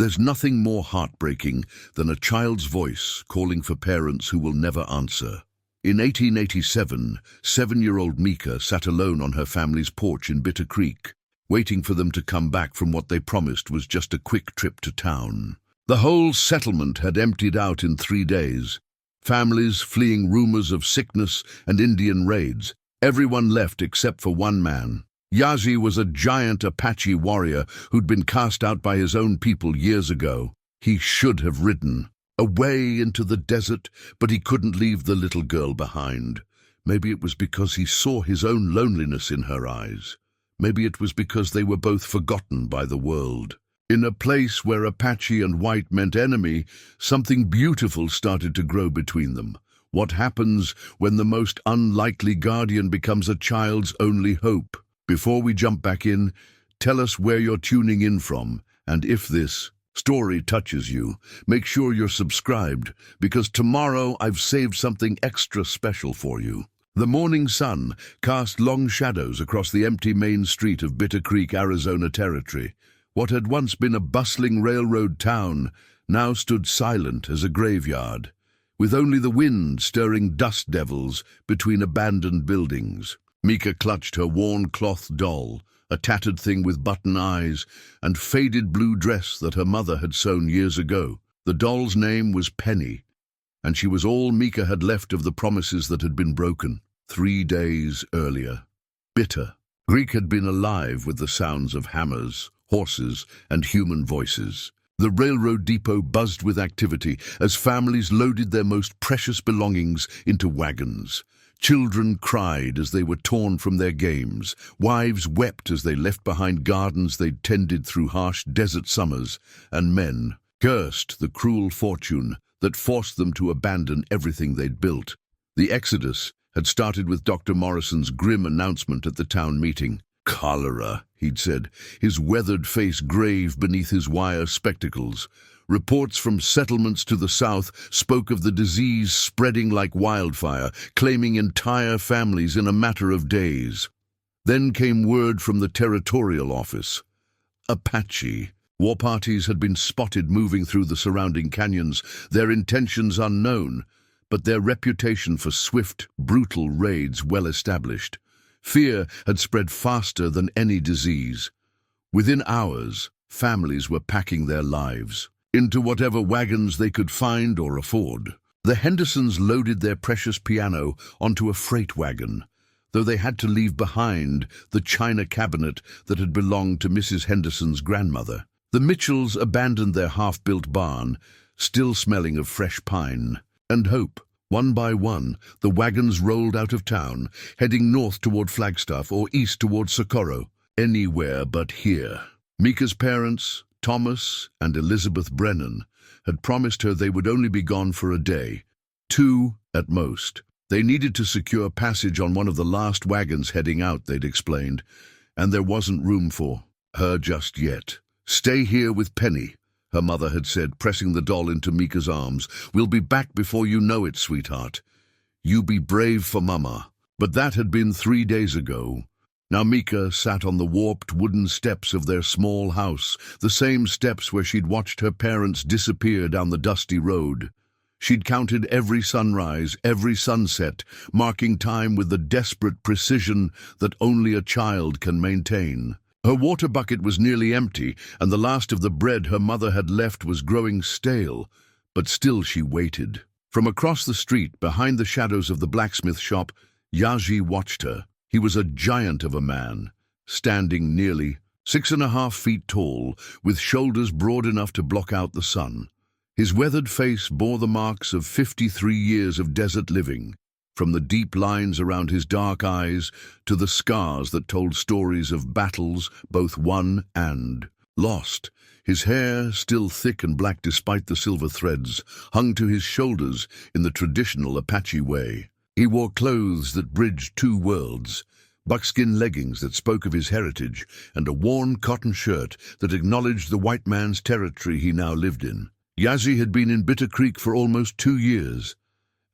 There's nothing more heartbreaking than a child's voice calling for parents who will never answer. In 1887, 7-year-old Mika sat alone on her family's porch in Bitter Creek, waiting for them to come back from what they promised was just a quick trip to town. The whole settlement had emptied out in 3 days. Families fleeing rumors of sickness and Indian raids. Everyone left except for one man. Yazhi was a giant Apache warrior who'd been cast out by his own people years ago. He should have ridden away into the desert, but he couldn't leave the little girl behind. Maybe it was because he saw his own loneliness in her eyes. Maybe it was because they were both forgotten by the world. In a place where Apache and white meant enemy, something beautiful started to grow between them. What happens when the most unlikely guardian becomes a child's only hope? Before we jump back in, tell us where you're tuning in from, and if this story touches you, make sure you're subscribed, because tomorrow I've saved something extra special for you. The morning sun cast long shadows across the empty main street of Bitter Creek, Arizona Territory. What had once been a bustling railroad town now stood silent as a graveyard, with only the wind stirring dust devils between abandoned buildings. Mika clutched her worn cloth doll, a tattered thing with button eyes and faded blue dress that her mother had sewn years ago. The doll's name was Penny, and she was all Mika had left of the promises that had been broken 3 days earlier. Bitter Creek had been alive with the sounds of hammers, horses, and human voices. The railroad depot buzzed with activity as families loaded their most precious belongings into wagons. Children cried as they were torn from their games. Wives wept as they left behind gardens they'd tended through harsh desert summers, and men cursed the cruel fortune that forced them to abandon everything they'd built. The exodus had started with Dr. Morrison's grim announcement at the town meeting. "Cholera," he'd said, his weathered face grave beneath his wire spectacles. Reports from settlements to the south spoke of the disease spreading like wildfire, claiming entire families in a matter of days. Then came word from the territorial office. Apache. War parties had been spotted moving through the surrounding canyons, their intentions unknown, but their reputation for swift, brutal raids well established. Fear had spread faster than any disease. Within hours, families were packing their lives into whatever wagons they could find or afford. The Hendersons loaded their precious piano onto a freight wagon, though they had to leave behind the china cabinet that had belonged to Mrs. Henderson's grandmother. The Mitchells abandoned their half-built barn, still smelling of fresh pine, and hope. One by one, the wagons rolled out of town, heading north toward Flagstaff or east toward Socorro. Anywhere but here. Mika's parents, Thomas and Elizabeth Brennan, had promised her they would only be gone for a day, 2 at most. They needed to secure passage on one of the last wagons heading out, they'd explained, and there wasn't room for her just yet. "Stay here with Penny," her mother had said, pressing the doll into Mika's arms. "We'll be back before you know it, sweetheart. You be brave for Mama." But that had been 3 days ago. Now Mika sat on the warped wooden steps of their small house, the same steps where she'd watched her parents disappear down the dusty road. She'd counted every sunrise, every sunset, marking time with the desperate precision that only a child can maintain. Her water bucket was nearly empty, and the last of the bread her mother had left was growing stale, but still she waited. From across the street, behind the shadows of the blacksmith shop, Yazhi watched her. He was a giant of a man, standing nearly 6.5 feet tall, with shoulders broad enough to block out the sun. His weathered face bore the marks of 53 years of desert living, from the deep lines around his dark eyes to the scars that told stories of battles both won and lost. His hair, still thick and black despite the silver threads, hung to his shoulders in the traditional Apache way. He wore clothes that bridged 2 worlds, buckskin leggings that spoke of his heritage, and a worn cotton shirt that acknowledged the white man's territory he now lived in. Yazhi had been in Bitter Creek for almost 2 years,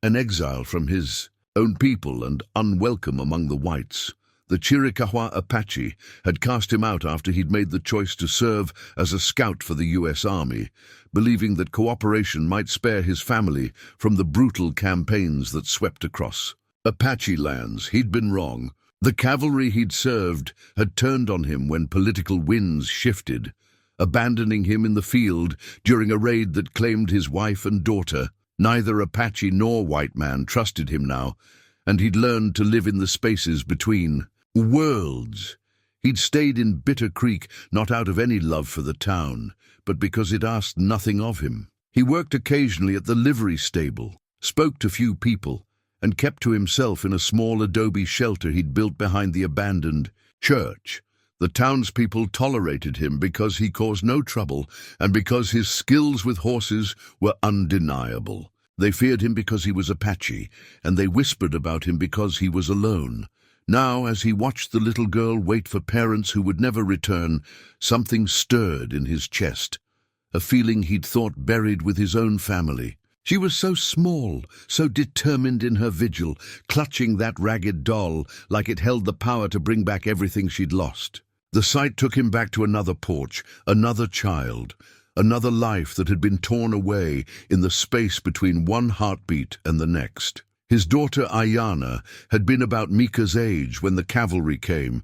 an exile from his own people and unwelcome among the whites. The Chiricahua Apache had cast him out after he'd made the choice to serve as a scout for the U.S. Army, believing that cooperation might spare his family from the brutal campaigns that swept across Apache lands. He'd been wrong. The cavalry he'd served had turned on him when political winds shifted, abandoning him in the field during a raid that claimed his wife and daughter. Neither Apache nor white man trusted him now, and he'd learned to live in the spaces between worlds. He'd stayed in Bitter Creek not out of any love for the town, but because it asked nothing of him. He worked occasionally at the livery stable, spoke to few people, and kept to himself in a small adobe shelter he'd built behind the abandoned church. The townspeople tolerated him because he caused no trouble and because his skills with horses were undeniable. They feared him because he was Apache, and they whispered about him because he was alone. Now, as he watched the little girl wait for parents who would never return, something stirred in his chest, a feeling he'd thought buried with his own family. She was so small, so determined in her vigil, clutching that ragged doll like it held the power to bring back everything she'd lost. The sight took him back to another porch, another child, another life that had been torn away in the space between one heartbeat and the next. His daughter Ayana had been about Mika's age when the cavalry came.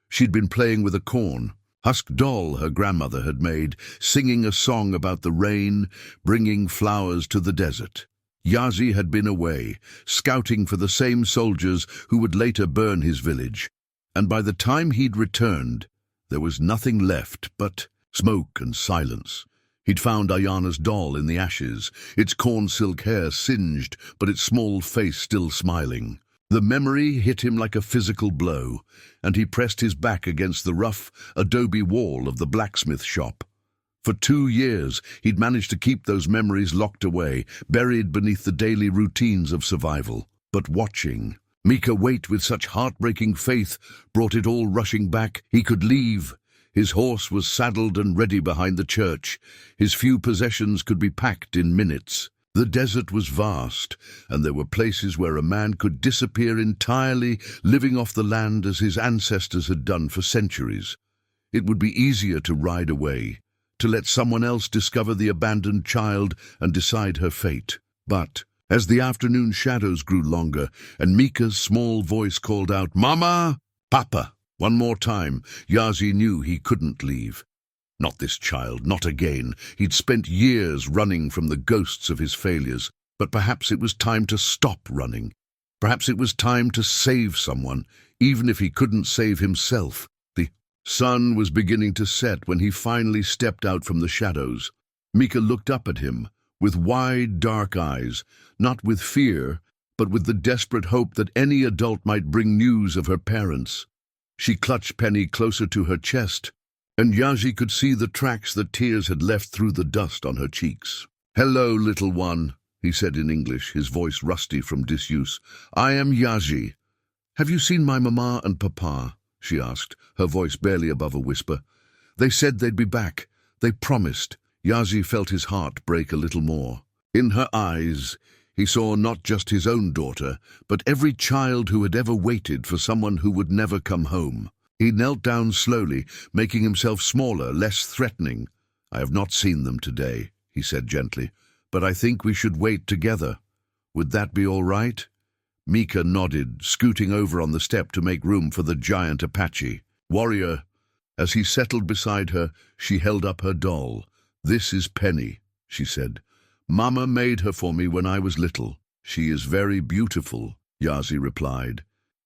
She'd been playing with a corn-husk doll her grandmother had made, singing a song about the rain, bringing flowers to the desert. Yazhi had been away, scouting for the same soldiers who would later burn his village, and by the time he'd returned, there was nothing left but smoke and silence. He'd found Ayana's doll in the ashes, its corn silk hair singed, but its small face still smiling. The memory hit him like a physical blow, and he pressed his back against the rough adobe wall of the blacksmith shop. For 2 years, he'd managed to keep those memories locked away, buried beneath the daily routines of survival. But watching Mika wait with such heartbreaking faith brought it all rushing back. He could leave. His horse was saddled and ready behind the church. His few possessions could be packed in minutes. The desert was vast, and there were places where a man could disappear entirely, living off the land as his ancestors had done for centuries. It would be easier to ride away, to let someone else discover the abandoned child and decide her fate. But as the afternoon shadows grew longer and Mika's small voice called out, "Mama! Papa!" one more time, Yazhi knew he couldn't leave. Not this child, not again. He'd spent years running from the ghosts of his failures, but perhaps it was time to stop running. Perhaps it was time to save someone, even if he couldn't save himself. The sun was beginning to set when he finally stepped out from the shadows. Mika looked up at him with wide, dark eyes, not with fear, but with the desperate hope that any adult might bring news of her parents. She clutched Penny closer to her chest, and Yazhi could see the tracks that tears had left through the dust on her cheeks. "Hello, little one," he said in English, his voice rusty from disuse. "I am Yazhi. Have you seen my mama and papa?" she asked, her voice barely above a whisper. "They said they'd be back. They promised." Yazhi felt his heart break a little more. In her eyes, he saw not just his own daughter, but every child who had ever waited for someone who would never come home. He knelt down slowly, making himself smaller, less threatening. "I have not seen them today," he said gently, "but I think we should wait together. Would that be all right?" Mika nodded, scooting over on the step to make room for the giant Apache. "Warrior." As he settled beside her, she held up her doll. "This is Penny," she said. "Mama made her for me when I was little." "She is very beautiful," Yazhi replied.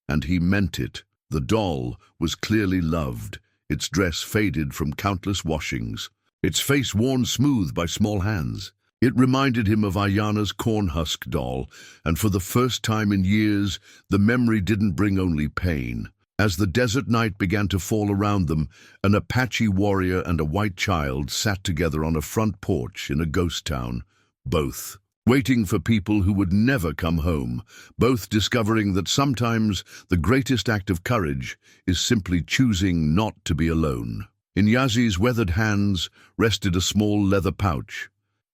And he meant it. The doll was clearly loved, its dress faded from countless washings, its face worn smooth by small hands. It reminded him of Ayana's corn-husk doll, and for the first time in years, the memory didn't bring only pain. As the desert night began to fall around them, an Apache warrior and a white child sat together on a front porch in a ghost town. Both waiting for people who would never come home, both discovering that sometimes the greatest act of courage is simply choosing not to be alone. In Yazhi's weathered hands rested a small leather pouch,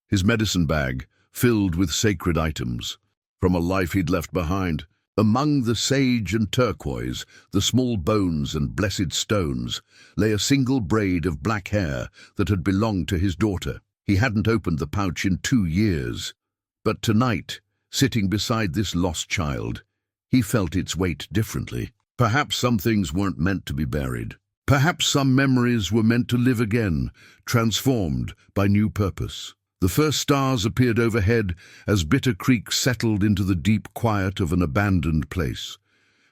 his medicine bag filled with sacred items from a life he'd left behind. Among the sage and turquoise, the small bones and blessed stones, lay a single braid of black hair that had belonged to his daughter. He hadn't opened the pouch in 2 years, but tonight, sitting beside this lost child, he felt its weight differently. Perhaps some things weren't meant to be buried. Perhaps some memories were meant to live again, transformed by new purpose. The first stars appeared overhead as Bitter Creek settled into the deep quiet of an abandoned place.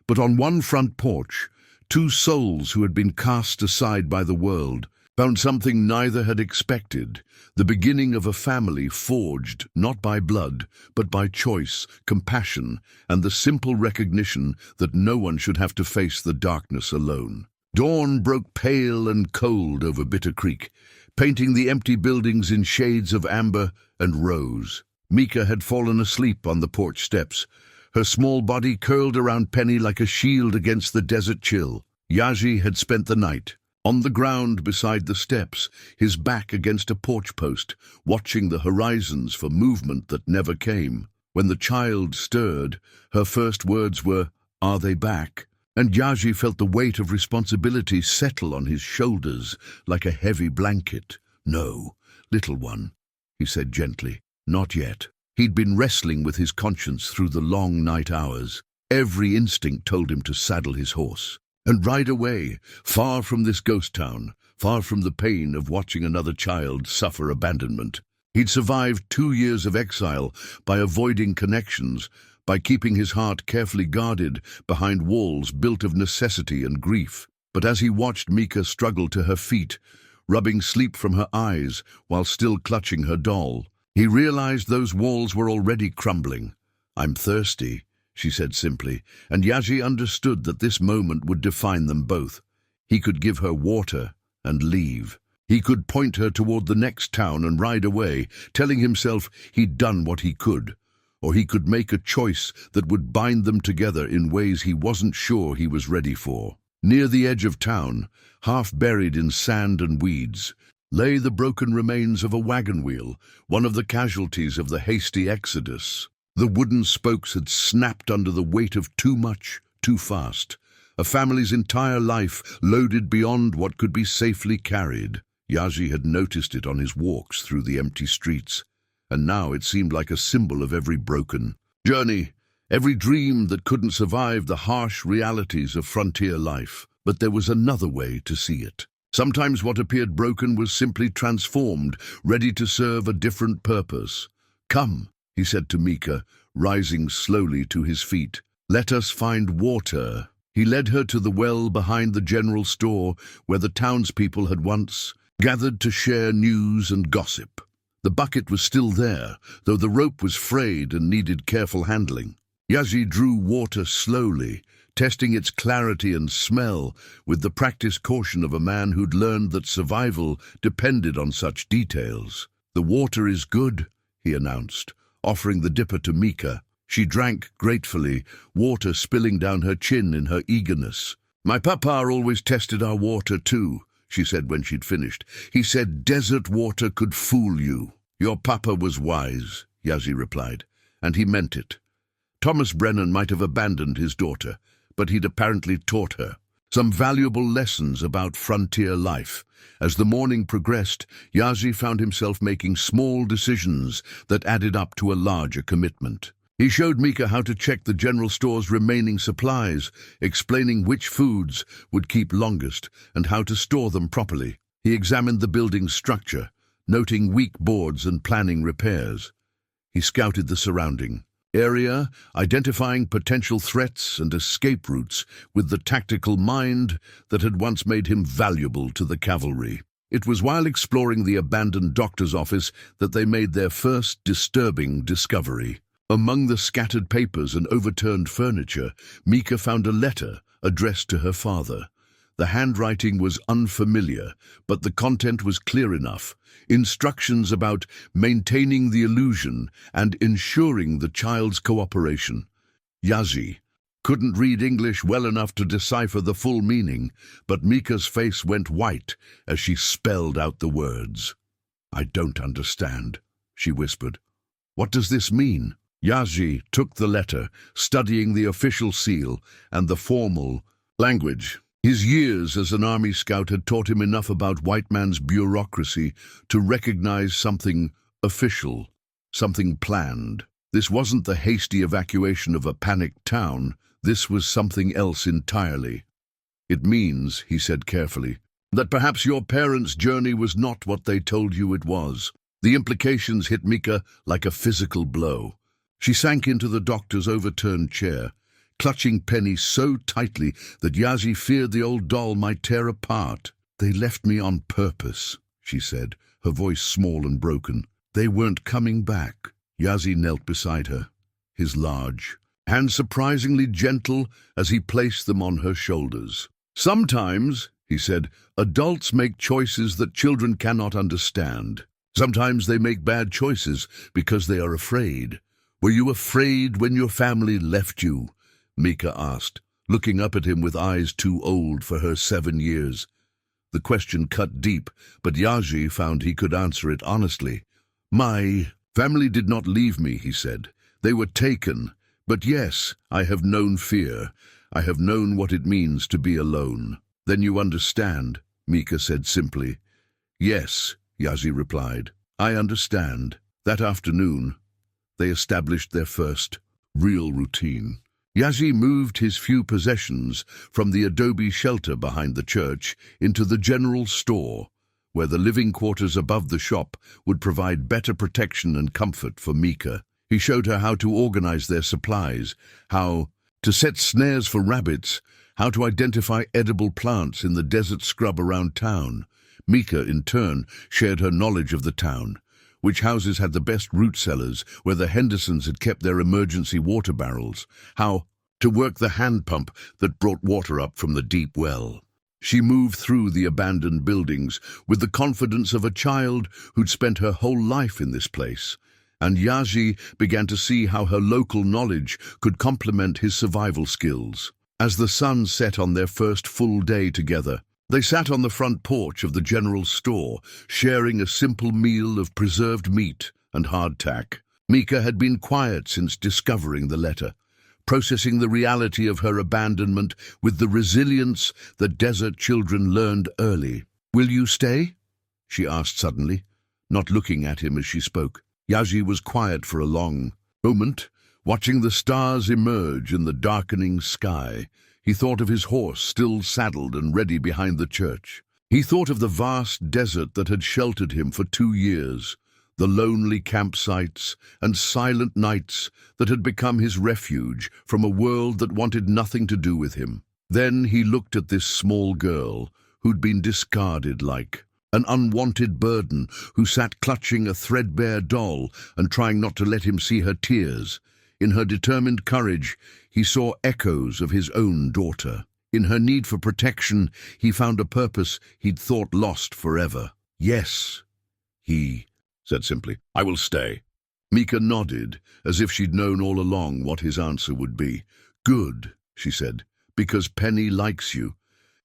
But on one front porch, 2 souls who had been cast aside by the world found something neither had expected, the beginning of a family forged not by blood, but by choice, compassion, and the simple recognition that no one should have to face the darkness alone. Dawn broke pale and cold over Bitter Creek, painting the empty buildings in shades of amber and rose. Mika had fallen asleep on the porch steps, her small body curled around Penny like a shield against the desert chill. Yazhi had spent the night on the ground beside the steps, his back against a porch post, watching the horizons for movement that never came. When the child stirred, her first words were, "Are they back?" And Yazhi felt the weight of responsibility settle on his shoulders like a heavy blanket. "No, little one," he said gently, "not yet." He'd been wrestling with his conscience through the long night hours. Every instinct told him to saddle his horse and ride away, far from this ghost town, far from the pain of watching another child suffer abandonment. He'd survived 2 years of exile by avoiding connections, by keeping his heart carefully guarded behind walls built of necessity and grief. But as he watched Mika struggle to her feet, rubbing sleep from her eyes while still clutching her doll, he realized those walls were already crumbling. "I'm thirsty," she said simply, and Yazhi understood that this moment would define them both. He could give her water and leave. He could point her toward the next town and ride away, telling himself he'd done what he could. Or he could make a choice that would bind them together in ways he wasn't sure he was ready for. Near the edge of town, half buried in sand and weeds, lay the broken remains of a wagon wheel, one of the casualties of the hasty exodus. The wooden spokes had snapped under the weight of too much, too fast. A family's entire life loaded beyond what could be safely carried. Yazhi had noticed it on his walks through the empty streets, and now it seemed like a symbol of every broken journey, every dream that couldn't survive the harsh realities of frontier life. But there was another way to see it. Sometimes what appeared broken was simply transformed, ready to serve a different purpose. "Come," he said to Mika, rising slowly to his feet. "Let us find water." He led her to the well behind the general store where the townspeople had once gathered to share news and gossip. The bucket was still there, though the rope was frayed and needed careful handling. Yazhi drew water slowly, testing its clarity and smell with the practiced caution of a man who'd learned that survival depended on such details. "The water is good," he announced, offering the dipper to Mika. She drank gratefully, water spilling down her chin in her eagerness. "My papa always tested our water too," she said when she'd finished. "He said desert water could fool you." "Your papa was wise," Yazhi replied, and he meant it. Thomas Brennan might have abandoned his daughter, but he'd apparently taught her some valuable lessons about frontier life. As the morning progressed, Yazhi found himself making small decisions that added up to a larger commitment. He showed Mika how to check the general store's remaining supplies, explaining which foods would keep longest and how to store them properly. He examined the building's structure, noting weak boards and planning repairs. He scouted the surrounding area, identifying potential threats and escape routes with the tactical mind that had once made him valuable to the cavalry. It was while exploring the abandoned doctor's office that they made their first disturbing discovery. Among the scattered papers and overturned furniture, Mika found a letter addressed to her father. The handwriting was unfamiliar, but the content was clear enough. Instructions about maintaining the illusion and ensuring the child's cooperation. Yazhi couldn't read English well enough to decipher the full meaning, but Mika's face went white as she spelled out the words. "I don't understand," she whispered. "What does this mean?" Yazhi took the letter, studying the official seal and the formal language. His years as an army scout had taught him enough about white man's bureaucracy to recognize something official, something planned. This wasn't the hasty evacuation of a panicked town. This was something else entirely. "It means," he said carefully, "that perhaps your parents' journey was not what they told you it was." The implications hit Mika like a physical blow. She sank into the doctor's overturned chair, clutching Penny so tightly that Yazhi feared the old doll might tear apart. "They left me on purpose," she said, her voice small and broken. "They weren't coming back." Yazhi knelt beside her, his large hands surprisingly gentle as he placed them on her shoulders. "Sometimes," he said, "adults make choices that children cannot understand. Sometimes they make bad choices because they are afraid. Were you afraid when your family left you?" Mika asked, looking up at him with eyes too old for her 7 years. The question cut deep, but Yazhi found he could answer it honestly. "My family did not leave me," he said. "They were taken. But yes, I have known fear. I have known what it means to be alone." "Then you understand," Mika said simply. "Yes," Yazhi replied. "I understand." That afternoon, they established their first real routine. Yazhi moved his few possessions from the adobe shelter behind the church into the general store, where the living quarters above the shop would provide better protection and comfort for Mika. He showed her how to organize their supplies, how to set snares for rabbits, how to identify edible plants in the desert scrub around town. Mika, in turn, shared her knowledge of the town, which houses had the best root cellars, where the Hendersons had kept their emergency water barrels, how to work the hand pump that brought water up from the deep well. She moved through the abandoned buildings with the confidence of a child who'd spent her whole life in this place, and Yazhi began to see how her local knowledge could complement his survival skills. As the sun set on their first full day together, they sat on the front porch of the general store, sharing a simple meal of preserved meat and hardtack. Mika had been quiet since discovering the letter, processing the reality of her abandonment with the resilience that desert children learned early. "Will you stay?" she asked suddenly, not looking at him as she spoke. Yazhi was quiet for a long moment, watching the stars emerge in the darkening sky. He thought of his horse still saddled and ready behind the church. He thought of the vast desert that had sheltered him for 2 years, the lonely campsites and silent nights that had become his refuge from a world that wanted nothing to do with him. Then he looked at this small girl who'd been discarded like an unwanted burden, who sat clutching a threadbare doll and trying not to let him see her tears. In her determined courage, he saw echoes of his own daughter. In her need for protection, he found a purpose he'd thought lost forever. "Yes," he said simply, "I will stay." Mika nodded, as if she'd known all along what his answer would be. "Good," she said, "because Penny likes you,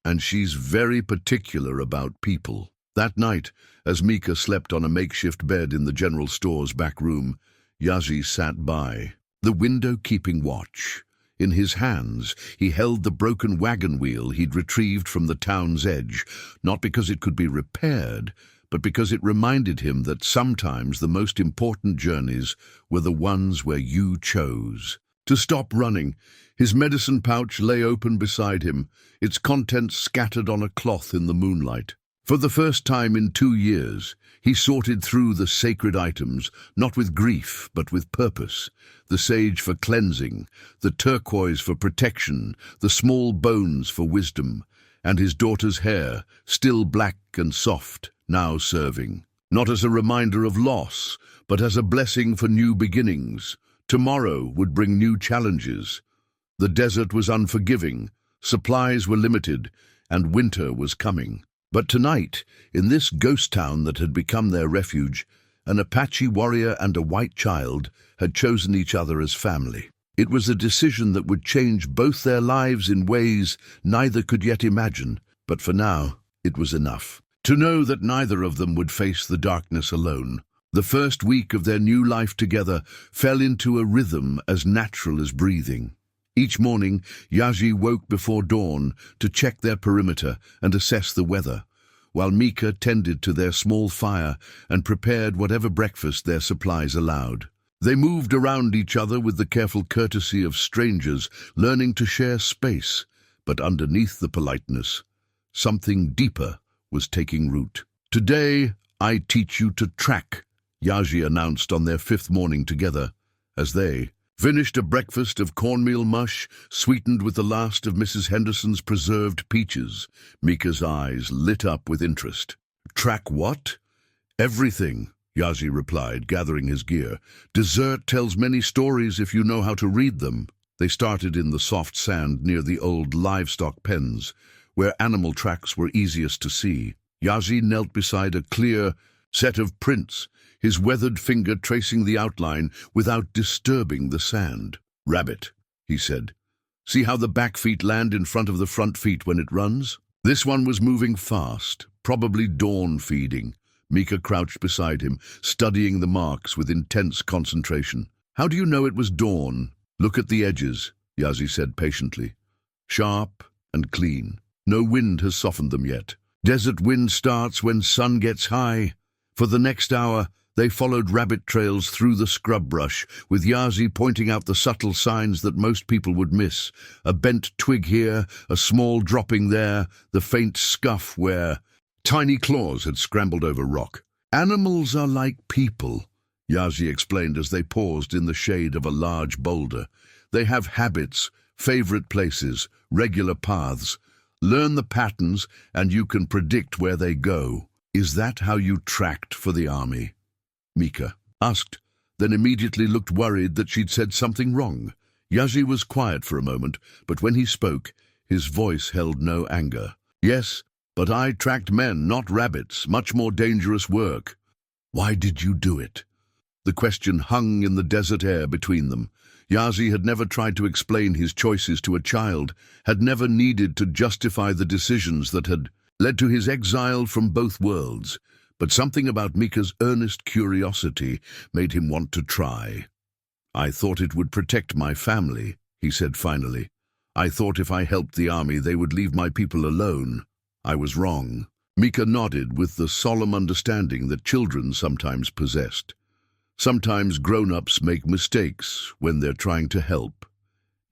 and she's very particular about people." That night, as Mika slept on a makeshift bed in the general store's back room, Yazhi sat by, the window keeping watch. In his hands, he held the broken wagon wheel he'd retrieved from the town's edge, not because it could be repaired, but because it reminded him that sometimes the most important journeys were the ones where you chose to stop running. His medicine pouch lay open beside him, its contents scattered on a cloth in the moonlight. For the first time in 2 years, he sorted through the sacred items, not with grief, but with purpose. The sage for cleansing, the turquoise for protection, the small bones for wisdom, and his daughter's hair, still black and soft, now serving. Not as a reminder of loss, but as a blessing for new beginnings. Tomorrow would bring new challenges. The desert was unforgiving, supplies were limited, and winter was coming. But tonight, in this ghost town that had become their refuge, an Apache warrior and a white child had chosen each other as family. It was a decision that would change both their lives in ways neither could yet imagine, but for now, it was enough. To know that neither of them would face the darkness alone. The first week of their new life together fell into a rhythm as natural as breathing. Each morning, Yazhi woke before dawn to check their perimeter and assess the weather, while Mika tended to their small fire and prepared whatever breakfast their supplies allowed. They moved around each other with the careful courtesy of strangers, learning to share space, but underneath the politeness, something deeper was taking root. "Today, I teach you to track," Yazhi announced on their fifth morning together, as they finished a breakfast of cornmeal mush sweetened with the last of Mrs. Henderson's preserved peaches. Mika's eyes lit up with interest. "Track what?" "Everything," Yazhi replied, gathering his gear. "Desert tells many stories if you know how to read them." They started in the soft sand near the old livestock pens, where animal tracks were easiest to see. Yazhi knelt beside a clear set of prints, his weathered finger tracing the outline without disturbing the sand. "Rabbit," he said. "See how the back feet land in front of the front feet when it runs?" This one was moving fast, probably dawn feeding. Mika crouched beside him, studying the marks with intense concentration. "How do you know it was dawn?" "Look at the edges," Yazhi said patiently. "Sharp and clean. No wind has softened them yet. Desert wind starts when sun gets high." For the next hour, they followed rabbit trails through the scrub brush, with Yazhi pointing out the subtle signs that most people would miss. A bent twig here, a small dropping there, the faint scuff where tiny claws had scrambled over rock. "Animals are like people," Yazhi explained as they paused in the shade of a large boulder. "They have habits, favorite places, regular paths. Learn the patterns and you can predict where they go." "Is that how you tracked for the army?" Mika asked, then immediately looked worried that she'd said something wrong. Yazhi was quiet for a moment, but when he spoke, his voice held no anger. "Yes, but I tracked men, not rabbits, much more dangerous work." "Why did you do it?" The question hung in the desert air between them. Yazhi had never tried to explain his choices to a child, had never needed to justify the decisions that had led to his exile from both worlds. But something about Mika's earnest curiosity made him want to try. "I thought it would protect my family," he said finally. "I thought if I helped the army they would leave my people alone. I was wrong." Mika nodded with the solemn understanding that children sometimes possessed. Sometimes grown-ups make mistakes when they're trying to help.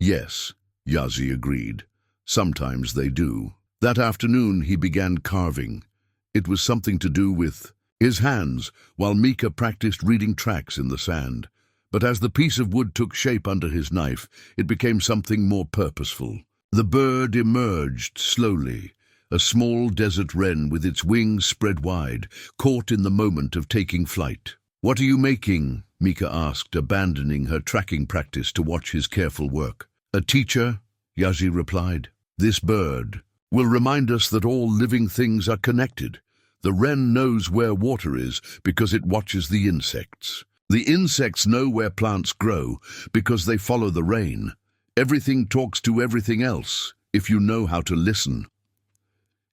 "Yes," Yazhi agreed. "Sometimes they do." That afternoon he began carving. It was something to do with his hands, while Mika practiced reading tracks in the sand. But as the piece of wood took shape under his knife, it became something more purposeful. The bird emerged slowly, a small desert wren with its wings spread wide, caught in the moment of taking flight. "What are you making?" Mika asked, abandoning her tracking practice to watch his careful work. "A teacher," Yazhi replied. "This bird will remind us that all living things are connected. The wren knows where water is because it watches the insects. The insects know where plants grow because they follow the rain. Everything talks to everything else if you know how to listen."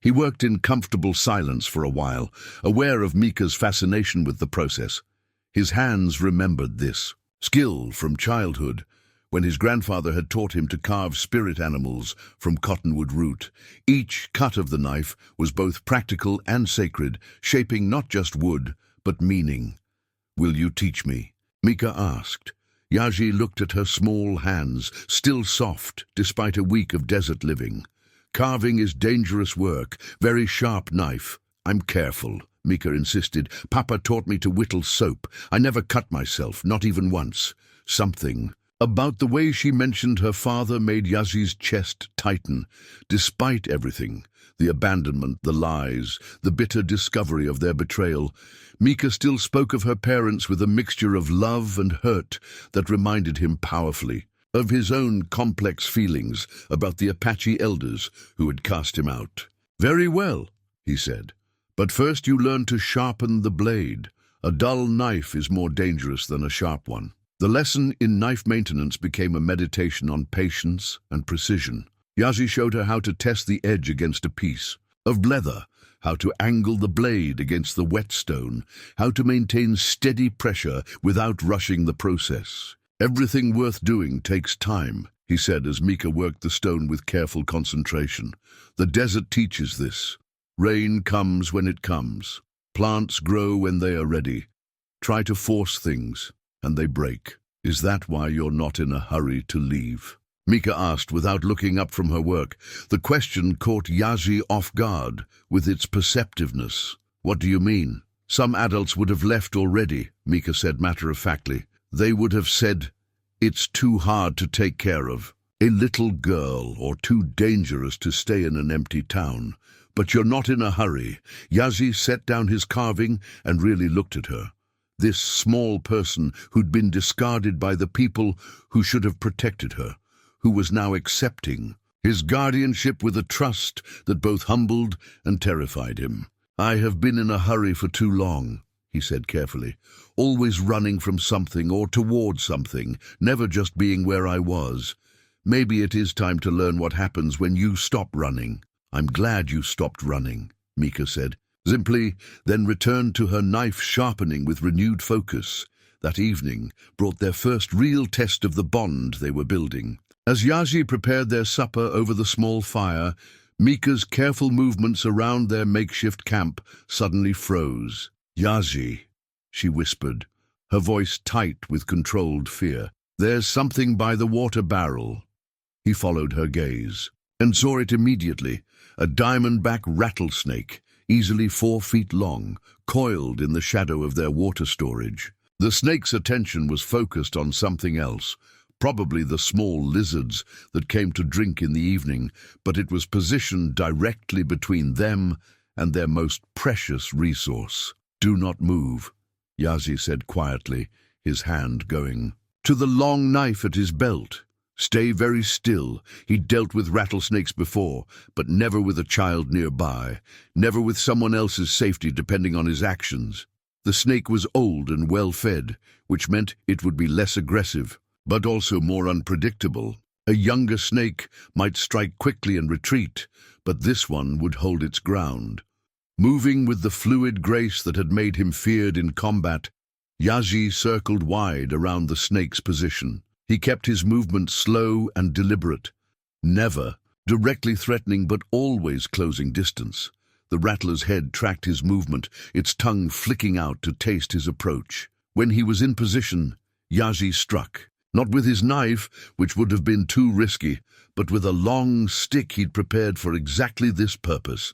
He worked in comfortable silence for a while, aware of Mika's fascination with the process. His hands remembered this skill from childhood, when his grandfather had taught him to carve spirit animals from cottonwood root. Each cut of the knife was both practical and sacred, shaping not just wood, but meaning. "Will you teach me?" Mika asked. Yazhi looked at her small hands, still soft despite a week of desert living. "Carving is dangerous work, very sharp knife." "I'm careful," Mika insisted. "Papa taught me to whittle soap. I never cut myself, not even once." Something about the way she mentioned her father made Yazhi's chest tighten. Despite everything, the abandonment, the lies, the bitter discovery of their betrayal, Mika still spoke of her parents with a mixture of love and hurt that reminded him powerfully of his own complex feelings about the Apache elders who had cast him out. "Very well," he said, "but first you learn to sharpen the blade. A dull knife is more dangerous than a sharp one." The lesson in knife maintenance became a meditation on patience and precision. Yazhi showed her how to test the edge against a piece. of leather, how to angle the blade against the whetstone, how to maintain steady pressure without rushing the process. Everything worth doing takes time, he said as Mika worked the stone with careful concentration. The desert teaches this. Rain comes when it comes. Plants grow when they are ready. Try to force things, and they break. Is that why you're not in a hurry to leave? Mika asked without looking up from her work. The question caught Yazhi off guard with its perceptiveness. What do you mean? Some adults would have left already, Mika said matter-of-factly. They would have said, it's too hard to take care of. A little girl, or too dangerous to stay in an empty town. But you're not in a hurry. Yazhi set down his carving and really looked at her. This small person who'd been discarded by the people who should have protected her, who was now accepting his guardianship with a trust that both humbled and terrified him. I have been in a hurry for too long, he said carefully, always running from something or towards something, never just being where I was. Maybe it is time to learn what happens when you stop running. I'm glad you stopped running, Mika said, simply, then returned to her knife sharpening with renewed focus. That evening brought their first real test of the bond they were building. As Yazhi prepared their supper over the small fire, Mika's careful movements around their makeshift camp suddenly froze. Yazhi, she whispered, her voice tight with controlled fear. There's something by the water barrel. He followed her gaze and saw it immediately, a diamondback rattlesnake, easily 4 feet long, coiled in the shadow of their water storage. The snake's attention was focused on something else, probably the small lizards that came to drink in the evening, but it was positioned directly between them and their most precious resource. Do not move, Yazhi said quietly, his hand going to the long knife at his belt. Stay very still. He'd dealt with rattlesnakes before, but never with a child nearby, never with someone else's safety depending on his actions. The snake was old and well-fed, which meant it would be less aggressive, but also more unpredictable. A younger snake might strike quickly and retreat, but this one would hold its ground. Moving with the fluid grace that had made him feared in combat, Yazhi circled wide around the snake's position. He kept his movement slow and deliberate, never directly threatening but always closing distance. The rattler's head tracked his movement, its tongue flicking out to taste his approach. When he was in position, Yazhi struck. Not with his knife, which would have been too risky, but with a long stick he'd prepared for exactly this purpose.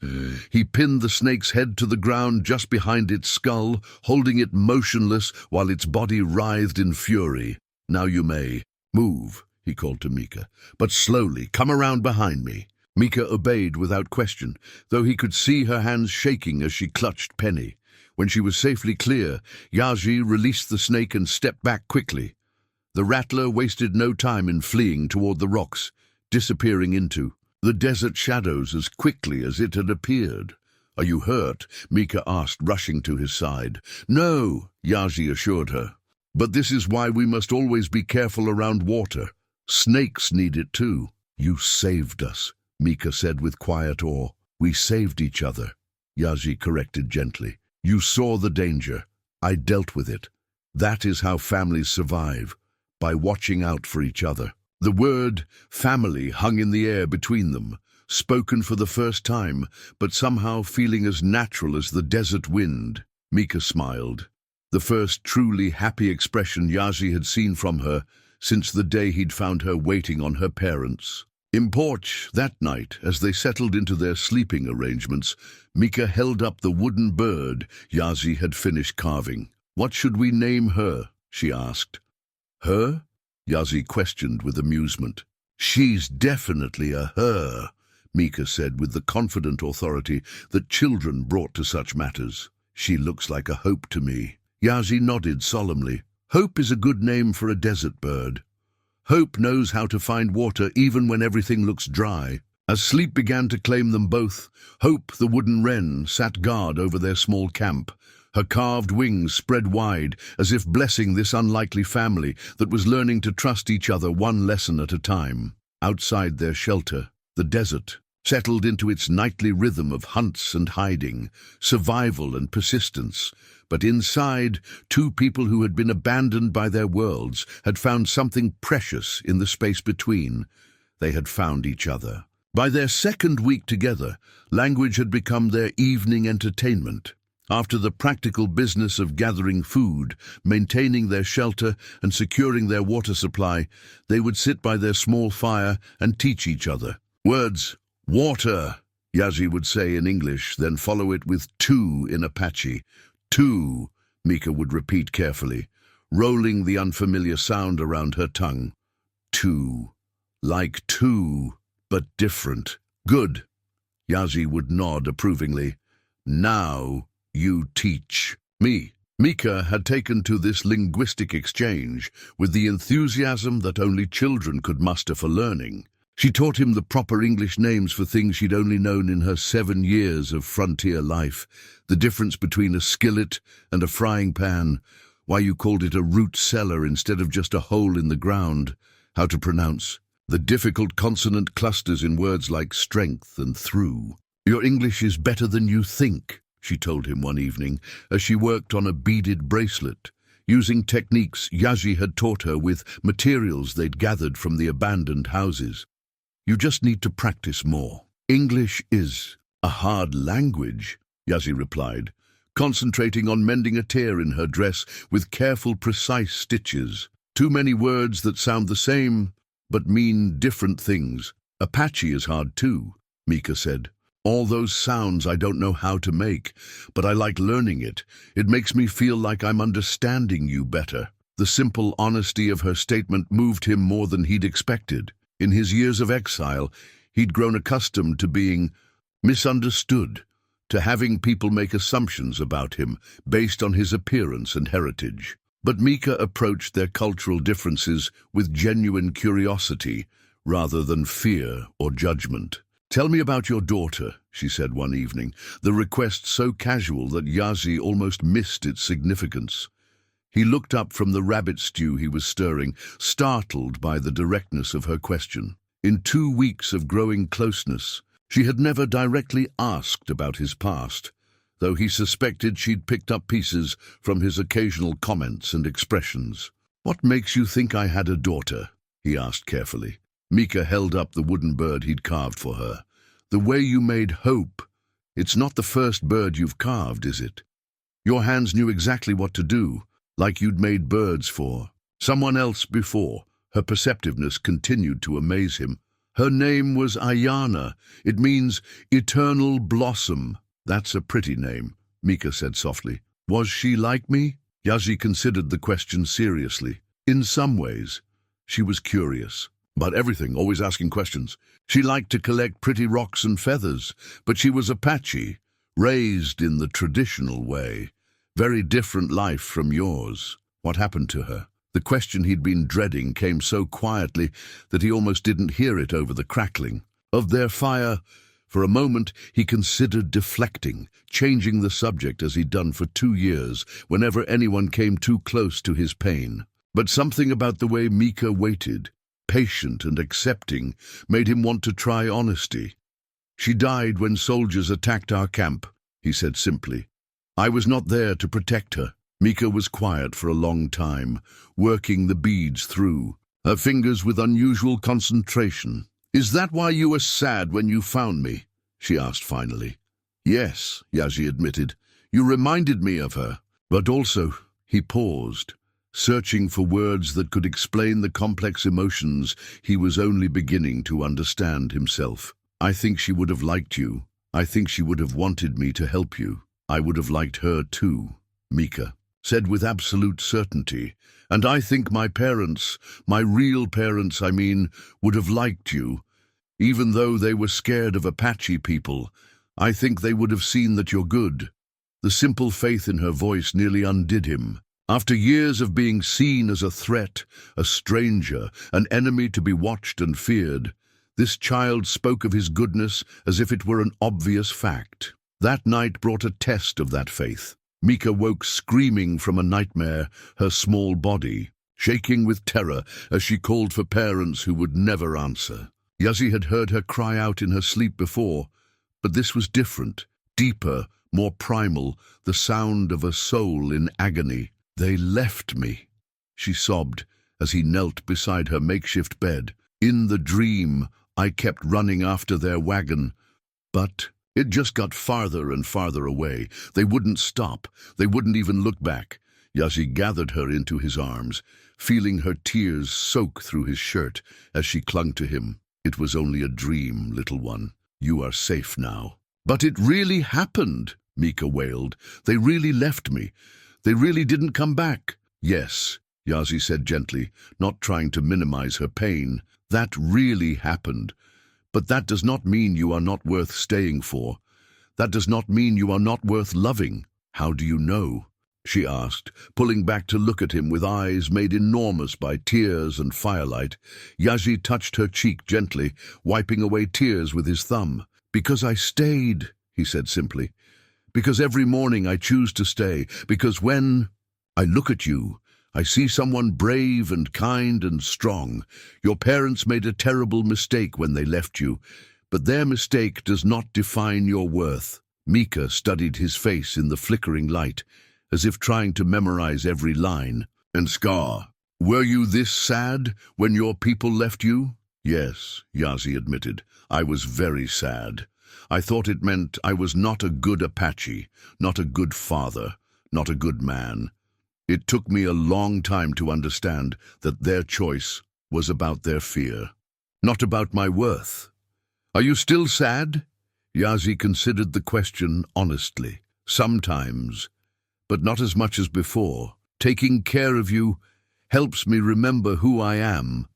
He pinned the snake's head to the ground just behind its skull, holding it motionless while its body writhed in fury. Now you may. Move, he called to Mika, but slowly, come around behind me. Mika obeyed without question, though he could see her hands shaking as she clutched Penny. When she was safely clear, Yazhi released the snake and stepped back quickly. The rattler wasted no time in fleeing toward the rocks, disappearing into the desert shadows as quickly as it had appeared. Are you hurt? Mika asked, rushing to his side. No, Yazhi assured her. But this is why we must always be careful around water. Snakes need it too. You saved us, Mika said with quiet awe. We saved each other, Yazhi corrected gently. You saw the danger. I dealt with it. That is how families survive, by watching out for each other. The word family hung in the air between them, spoken for the first time, but somehow feeling as natural as the desert wind. Mika smiled. The first truly happy expression Yazhi had seen from her since the day he'd found her waiting on her parents. In porch that night, as they settled into their sleeping arrangements, Mika held up the wooden bird Yazhi had finished carving. What should we name her? She asked. Her? Yazhi questioned with amusement. She's definitely a her, Mika said with the confident authority that children brought to such matters. She looks like a hope to me. Yazhi nodded solemnly. Hope is a good name for a desert bird. Hope knows how to find water even when everything looks dry. As sleep began to claim them both, Hope, the wooden wren, sat guard over their small camp, her carved wings spread wide as if blessing this unlikely family that was learning to trust each other one lesson at a time. Outside their shelter, the desert, settled into its nightly rhythm of hunts and hiding, survival and persistence. But inside, two people who had been abandoned by their worlds had found something precious in the space between. They had found each other. By their second week together, language had become their evening entertainment. After the practical business of gathering food, maintaining their shelter, and securing their water supply, they would sit by their small fire and teach each other. Words, water, Yazhi would say in English, then follow it with two in Apache. Two, Mika would repeat carefully, rolling the unfamiliar sound around her tongue. Two, like two, but different. Good, Yazhi would nod approvingly. Now you teach me. Mika had taken to this linguistic exchange with the enthusiasm that only children could muster for learning. She taught him the proper English names for things she'd only known in her 7 years of frontier life, the difference between a skillet and a frying pan, why you called it a root cellar instead of just a hole in the ground, how to pronounce the difficult consonant clusters in words like strength and through. Your English is better than you think, she told him one evening as she worked on a beaded bracelet, using techniques Yazhi had taught her with materials they'd gathered from the abandoned houses. You just need to practice more. English is a hard language, Yazhi replied, concentrating on mending a tear in her dress with careful, precise stitches. Too many words that sound the same but mean different things. Apache is hard too, Mika said. All those sounds I don't know how to make, but I like learning it. It makes me feel like I'm understanding you better. The simple honesty of her statement moved him more than he'd expected. In his years of exile, he'd grown accustomed to being misunderstood, to having people make assumptions about him based on his appearance and heritage. But Mika approached their cultural differences with genuine curiosity rather than fear or judgment. Tell me about your daughter, she said one evening, the request so casual that Yazhi almost missed its significance. He looked up from the rabbit stew he was stirring, startled by the directness of her question. In 2 weeks of growing closeness, she had never directly asked about his past, though he suspected she'd picked up pieces from his occasional comments and expressions. What makes you think I had a daughter? He asked carefully. Mika held up the wooden bird he'd carved for her. The way you made hope. It's not the first bird you've carved, is it? Your hands knew exactly what to do, like you'd made birds for someone else before. Her perceptiveness continued to amaze him. Her name was Ayana. It means eternal blossom. That's a pretty name, Mika said softly. Was she like me? Yazhi considered the question seriously. In some ways, she was curious. About everything, always asking questions. She liked to collect pretty rocks and feathers, but she was Apache, raised in the traditional way. Very different life from yours. What happened to her? The question he'd been dreading came so quietly that he almost didn't hear it over the crackling of their fire. For a moment, he considered deflecting, changing the subject as he'd done for 2 years, whenever anyone came too close to his pain. But something about the way Mika waited, patient and accepting, made him want to try honesty. She died when soldiers attacked our camp, he said simply. I was not there to protect her. Mika was quiet for a long time, working the beads through, her fingers with unusual concentration. Is that why you were sad when you found me? She asked finally. Yes, Yazhi admitted. You reminded me of her. But also, he paused, searching for words that could explain the complex emotions he was only beginning to understand himself. I think she would have liked you. I think she would have wanted me to help you. I would have liked her too, Mika said with absolute certainty. And I think my parents, my real parents, I mean, would have liked you. Even though they were scared of Apache people, I think they would have seen that you're good. The simple faith in her voice nearly undid him. After years of being seen as a threat, a stranger, an enemy to be watched and feared, this child spoke of his goodness as if it were an obvious fact. That night brought a test of that faith. Mika woke screaming from a nightmare, her small body shaking with terror as she called for parents who would never answer. Yazhi had heard her cry out in her sleep before, but this was different, deeper, more primal, the sound of a soul in agony. "They left me," she sobbed as he knelt beside her makeshift bed. "In the dream, I kept running after their wagon, but it just got farther and farther away. They wouldn't stop. They wouldn't even look back." Yazhi gathered her into his arms, feeling her tears soak through his shirt as she clung to him. "It was only a dream, little one. You are safe now." "But it really happened," Mika wailed. "They really left me. They really didn't come back." "Yes," Yazhi said gently, not trying to minimize her pain. "That really happened. But that does not mean you are not worth staying for. That does not mean you are not worth loving." "How do you know?" she asked, pulling back to look at him with eyes made enormous by tears and firelight. Yazhi touched her cheek gently, wiping away tears with his thumb. "Because I stayed," he said simply. "Because every morning I choose to stay. Because when I look at you, I see someone brave and kind and strong. Your parents made a terrible mistake when they left you, but their mistake does not define your worth." Mika studied his face in the flickering light, as if trying to memorize every line. "And Scar, were you this sad when your people left you?" "Yes," Yazhi admitted. "I was very sad. I thought it meant I was not a good Apache, not a good father, not a good man. It took me a long time to understand that their choice was about their fear, not about my worth." "Are you still sad?" Yazhi considered the question honestly. "Sometimes, but not as much as before. Taking care of you helps me remember who I am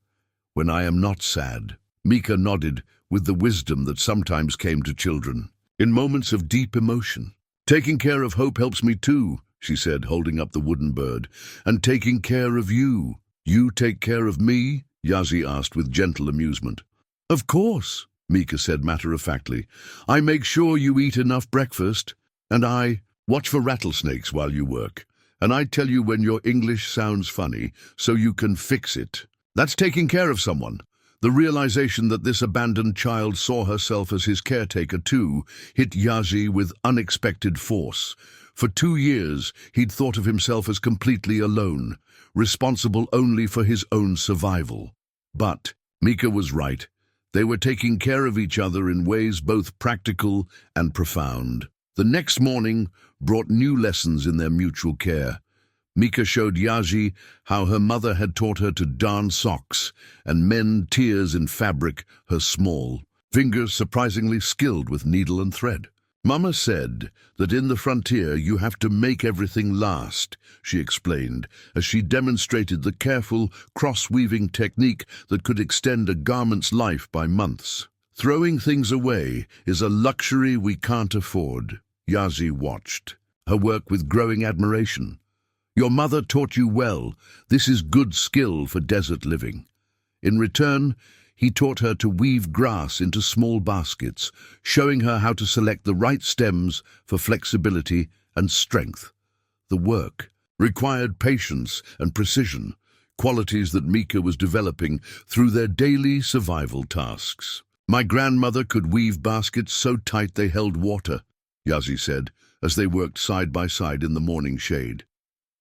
when I am not sad." Mika nodded with the wisdom that sometimes came to children in moments of deep emotion. "Taking care of Hope helps me too," she said, holding up the wooden bird. "And taking care of you." "You take care of me?" Yazhi asked with gentle amusement. "Of course," Mika said matter-of-factly. "I make sure you eat enough breakfast, and I watch for rattlesnakes while you work, and I tell you when your English sounds funny so you can fix it. That's taking care of someone." The realization that this abandoned child saw herself as his caretaker too hit Yazhi with unexpected force. For 2 years, he'd thought of himself as completely alone, responsible only for his own survival. But Mika was right. They were taking care of each other in ways both practical and profound. The next morning brought new lessons in their mutual care. Mika showed Yazhi how her mother had taught her to darn socks and mend tears in fabric, her small fingers surprisingly skilled with needle and thread. "Mama said that in the frontier you have to make everything last," she explained, as she demonstrated the careful cross-weaving technique that could extend a garment's life by months. "Throwing things away is a luxury we can't afford." Yazhi watched her work with growing admiration. "Your mother taught you well. This is good skill for desert living." In return, he taught her to weave grass into small baskets, showing her how to select the right stems for flexibility and strength. The work required patience and precision, qualities that Mika was developing through their daily survival tasks. "My grandmother could weave baskets so tight they held water," Yazhi said, as they worked side by side in the morning shade.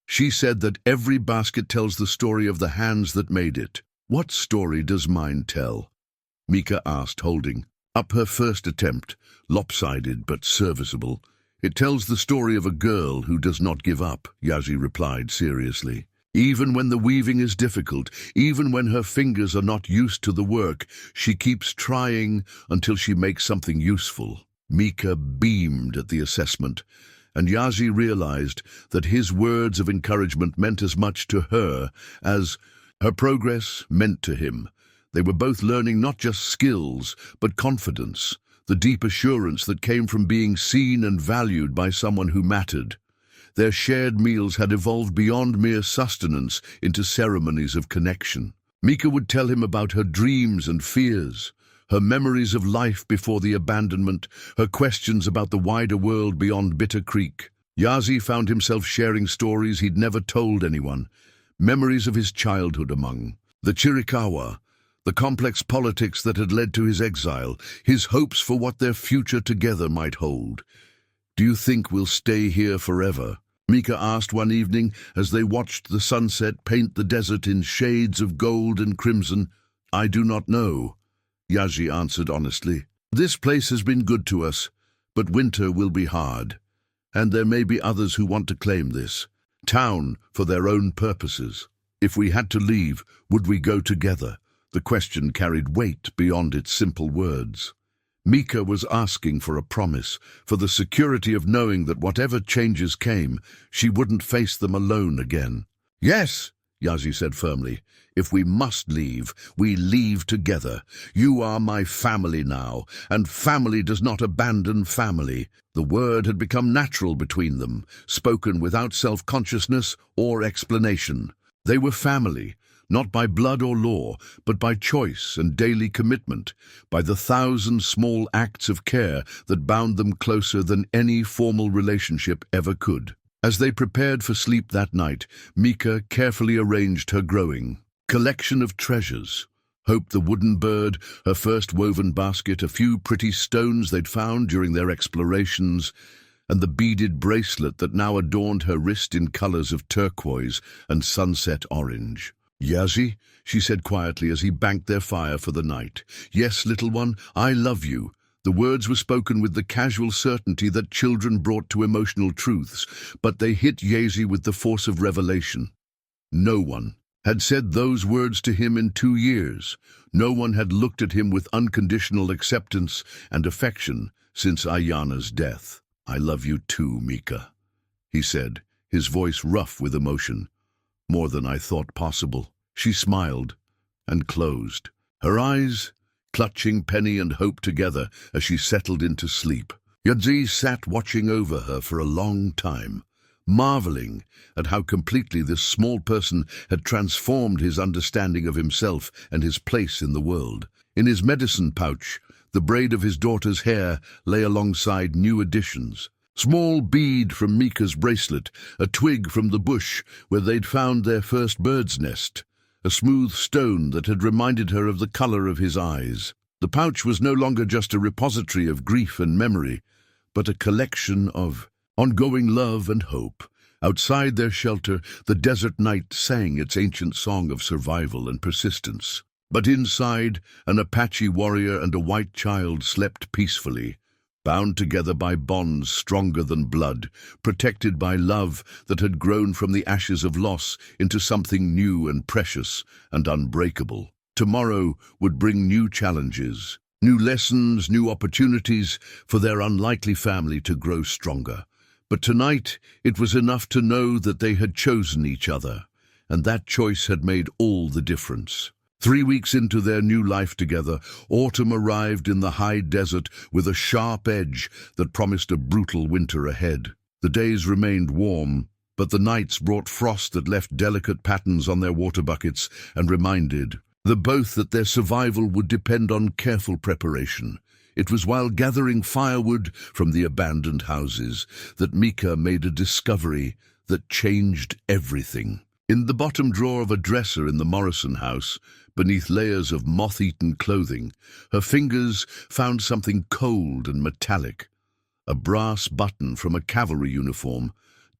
"She said that every basket tells the story of the hands that made it." "What story does mine tell?" Mika asked, holding up her first attempt, lopsided but serviceable. "It tells the story of a girl who does not give up," Yazhi replied seriously. "Even when the weaving is difficult, even when her fingers are not used to the work, she keeps trying until she makes something useful." Mika beamed at the assessment, and Yazhi realized that his words of encouragement meant as much to her as her progress meant to him. They were both learning not just skills, but confidence, the deep assurance that came from being seen and valued by someone who mattered. Their shared meals had evolved beyond mere sustenance into ceremonies of connection. Mika would tell him about her dreams and fears, her memories of life before the abandonment, her questions about the wider world beyond Bitter Creek. Yazhi found himself sharing stories he'd never told anyone, memories of his childhood among the Chiricahua, the complex politics that had led to his exile, his hopes for what their future together might hold. "Do you think we'll stay here forever?" Mika asked one evening as they watched the sunset paint the desert in shades of gold and crimson. "I do not know," Yazhi answered honestly. "This place has been good to us, but winter will be hard, and there may be others who want to claim this town for their own purposes. If we had to leave, would we go together?" The question carried weight beyond its simple words. Mika was asking for a promise, for the security of knowing that whatever changes came, she wouldn't face them alone again. "Yes," Yazhi said firmly. "If we must leave, we leave together. You are my family now, and family does not abandon family." The word had become natural between them, spoken without self-consciousness or explanation. They were family, not by blood or law, but by choice and daily commitment, by the 1,000 small acts of care that bound them closer than any formal relationship ever could. As they prepared for sleep that night, Mika carefully arranged her growing collection of treasures. Hope the wooden bird, her first woven basket, a few pretty stones they'd found during their explorations, and the beaded bracelet that now adorned her wrist in colors of turquoise and sunset orange. "Yazhi," she said quietly as he banked their fire for the night. "Yes, little one, I love you." The words were spoken with the casual certainty that children brought to emotional truths, but they hit Yazhi with the force of revelation. No one had said those words to him in 2 years. No one had looked at him with unconditional acceptance and affection since Ayana's death. "I love you too, Mika," he said, his voice rough with emotion. "More than I thought possible." She smiled and closed, her eyes clutching Penny and Hope together as she settled into sleep. Yazhi sat watching over her for a long time, marveling at how completely this small person had transformed his understanding of himself and his place in the world. In his medicine pouch, the braid of his daughter's hair lay alongside new additions. Small bead from Mika's bracelet, a twig from the bush where they'd found their first bird's nest, a smooth stone that had reminded her of the color of his eyes. The pouch was no longer just a repository of grief and memory, but a collection of ongoing love and hope. Outside their shelter, the desert night sang its ancient song of survival and persistence. But inside, an Apache warrior and a white child slept peacefully, bound together by bonds stronger than blood, protected by love that had grown from the ashes of loss into something new and precious and unbreakable. Tomorrow would bring new challenges, new lessons, new opportunities for their unlikely family to grow stronger. But tonight it was enough to know that they had chosen each other, and that choice had made all the difference. 3 weeks into their new life together, autumn arrived in the high desert with a sharp edge that promised a brutal winter ahead. The days remained warm, but the nights brought frost that left delicate patterns on their water buckets and reminded the both that their survival would depend on careful preparation. It was while gathering firewood from the abandoned houses that Mika made a discovery that changed everything. In the bottom drawer of a dresser in the Morrison house, beneath layers of moth-eaten clothing, her fingers found something cold and metallic. A brass button from a cavalry uniform,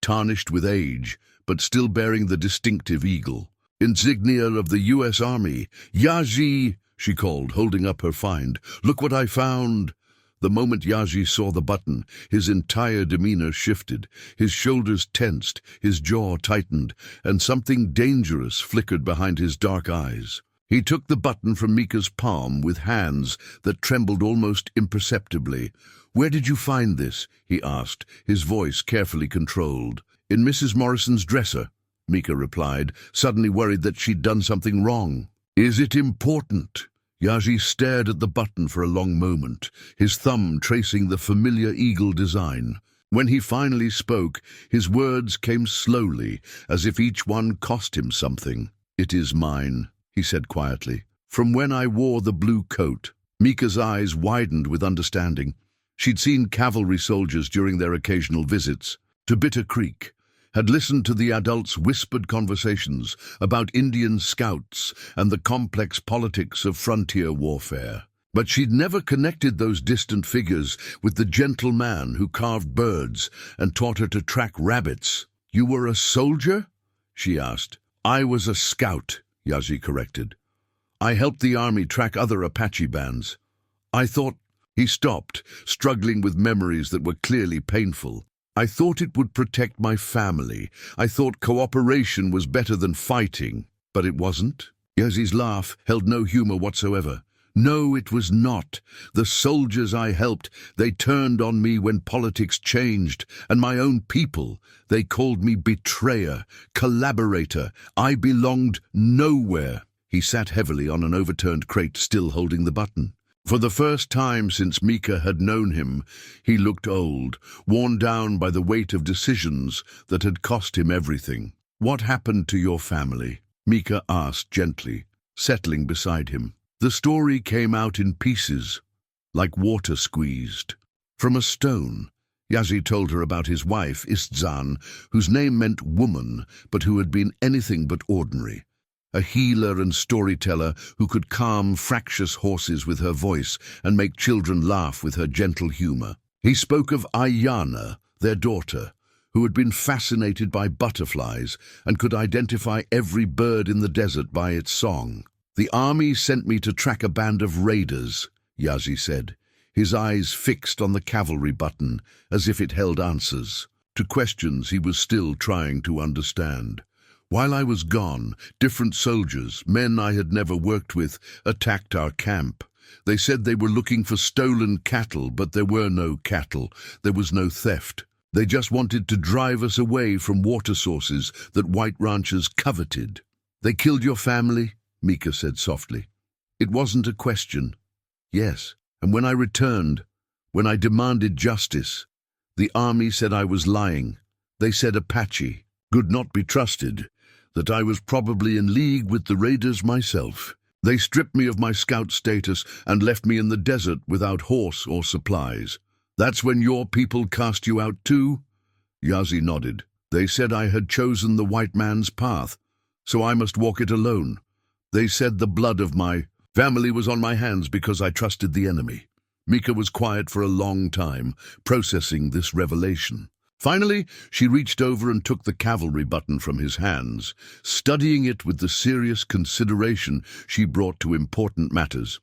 tarnished with age, but still bearing the distinctive eagle. "Insignia of the U.S. Army. Yazhi," she called, holding up her find. "Look what I found." The moment Yazhi saw the button, his entire demeanor shifted. His shoulders tensed, his jaw tightened, and something dangerous flickered behind his dark eyes. He took the button from Mika's palm with hands that trembled almost imperceptibly. "Where did you find this?" he asked, his voice carefully controlled. "In Mrs. Morrison's dresser," Mika replied, suddenly worried that she'd done something wrong. "Is it important?" Yazhi stared at the button for a long moment, his thumb tracing the familiar eagle design. When he finally spoke, his words came slowly, as if each one cost him something. "It is mine," he said quietly. "From when I wore the blue coat." Mika's eyes widened with understanding. She'd seen cavalry soldiers during their occasional visits to Bitter Creek, had listened to the adults' whispered conversations about Indian scouts and the complex politics of frontier warfare. But she'd never connected those distant figures with the gentle man who carved birds and taught her to track rabbits. "You were a soldier?" she asked. "I was a scout," Yazhi corrected. "I helped the army track other Apache bands. I thought—" He stopped, struggling with memories that were clearly painful. "I thought it would protect my family. I thought cooperation was better than fighting. But it wasn't." Yazhi's laugh held no humor whatsoever. "No, it was not. The soldiers I helped, they turned on me when politics changed, and my own people. They called me betrayer, collaborator. I belonged nowhere." He sat heavily on an overturned crate, still holding the button. For the first time since Mika had known him, he looked old, worn down by the weight of decisions that had cost him everything. "What happened to your family?" Mika asked gently, settling beside him. The story came out in pieces, like water squeezed. From a stone, Yazhi told her about his wife, Istzan, whose name meant woman, but who had been anything but ordinary. A healer and storyteller who could calm fractious horses with her voice and make children laugh with her gentle humor. He spoke of Ayana, their daughter, who had been fascinated by butterflies and could identify every bird in the desert by its song. "The army sent me to track a band of raiders," Yazhi said, his eyes fixed on the cavalry button as if it held answers to questions he was still trying to understand. "While I was gone, different soldiers, men I had never worked with, attacked our camp. They said they were looking for stolen cattle, but there were no cattle. There was no theft. They just wanted to drive us away from water sources that white ranchers coveted." "They killed your family?" Mika said softly. "It wasn't a question." "Yes, and when I returned, when I demanded justice, the army said I was lying. They said Apache could not be trusted, that I was probably in league with the raiders myself. They stripped me of my scout status and left me in the desert without horse or supplies. That's when your people cast you out too?" Yazhi nodded. "They said I had chosen the white man's path, so I must walk it alone. They said the blood of my family was on my hands because I trusted the enemy." Mika was quiet for a long time, processing this revelation. Finally, she reached over and took the cavalry button from his hands, studying it with the serious consideration she brought to important matters.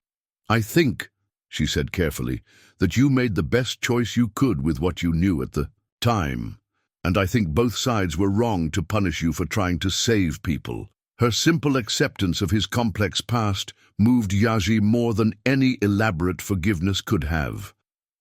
"I think," she said carefully, "that you made the best choice you could with what you knew at the time, and I think both sides were wrong to punish you for trying to save people." Her simple acceptance of his complex past moved Yazhi more than any elaborate forgiveness could have.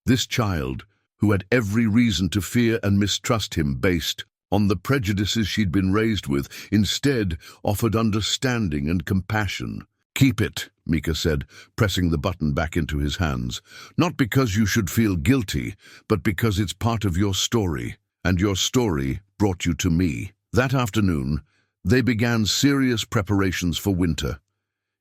This child, who had every reason to fear and mistrust him based on the prejudices she'd been raised with, instead offered understanding and compassion. "Keep it," Mika said, pressing the button back into his hands. "Not because you should feel guilty, but because it's part of your story, and your story brought you to me." That afternoon, they began serious preparations for winter.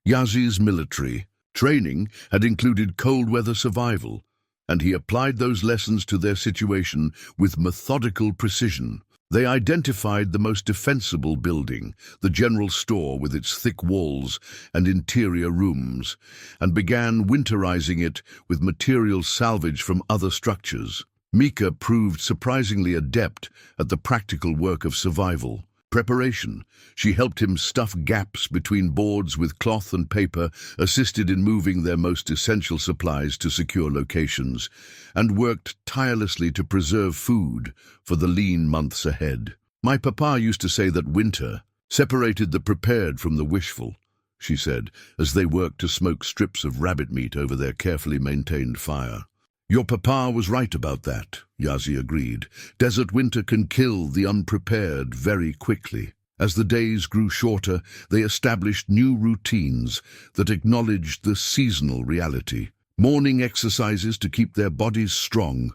Yazhi's military training had included cold weather survival, and he applied those lessons to their situation with methodical precision. They identified the most defensible building, the general store with its thick walls and interior rooms, and began winterizing it with materials salvaged from other structures. Mika proved surprisingly adept at the practical work of survival. Preparation. She helped him stuff gaps between boards with cloth and paper, assisted in moving their most essential supplies to secure locations, and worked tirelessly to preserve food for the lean months ahead. "My papa used to say that winter separated the prepared from the wishful," she said, as they worked to smoke strips of rabbit meat over their carefully maintained fire. "Your papa was right about that," Yazhi agreed. "Desert winter can kill the unprepared very quickly." As the days grew shorter, they established new routines that acknowledged the seasonal reality. Morning exercises to keep their bodies strong,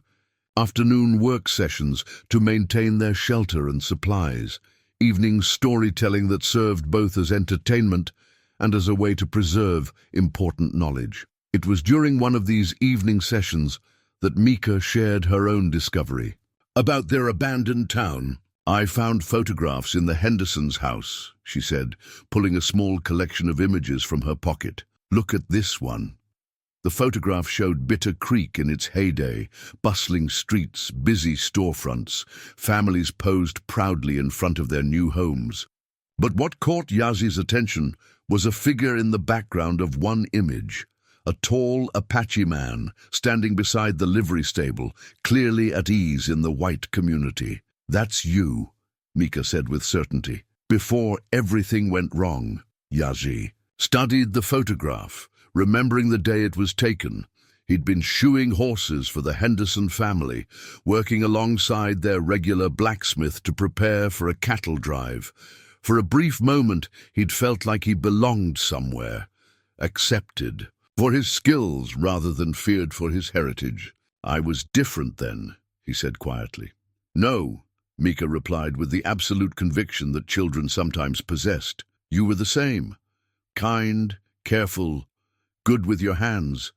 afternoon work sessions to maintain their shelter and supplies, evening storytelling that served both as entertainment and as a way to preserve important knowledge. It was during one of these evening sessions that Mika shared her own discovery about their abandoned town. "I found photographs in the Henderson's house," she said, pulling a small collection of images from her pocket. "Look at this one." The photograph showed Bitter Creek in its heyday, bustling streets, busy storefronts, families posed proudly in front of their new homes. But what caught Yazhi's attention was a figure in the background of one image, a tall Apache man standing beside the livery stable, clearly at ease in the white community. "That's you," Mika said with certainty. "Before everything went wrong." Yazhi studied the photograph, remembering the day it was taken. He'd been shoeing horses for the Henderson family, working alongside their regular blacksmith to prepare for a cattle drive. For a brief moment, he'd felt like he belonged somewhere, accepted, for his skills rather than feared for his heritage. "I was different then," he said quietly. "No," Mika replied with the absolute conviction that children sometimes possessed. "You were the same. Kind, careful, good with your hands,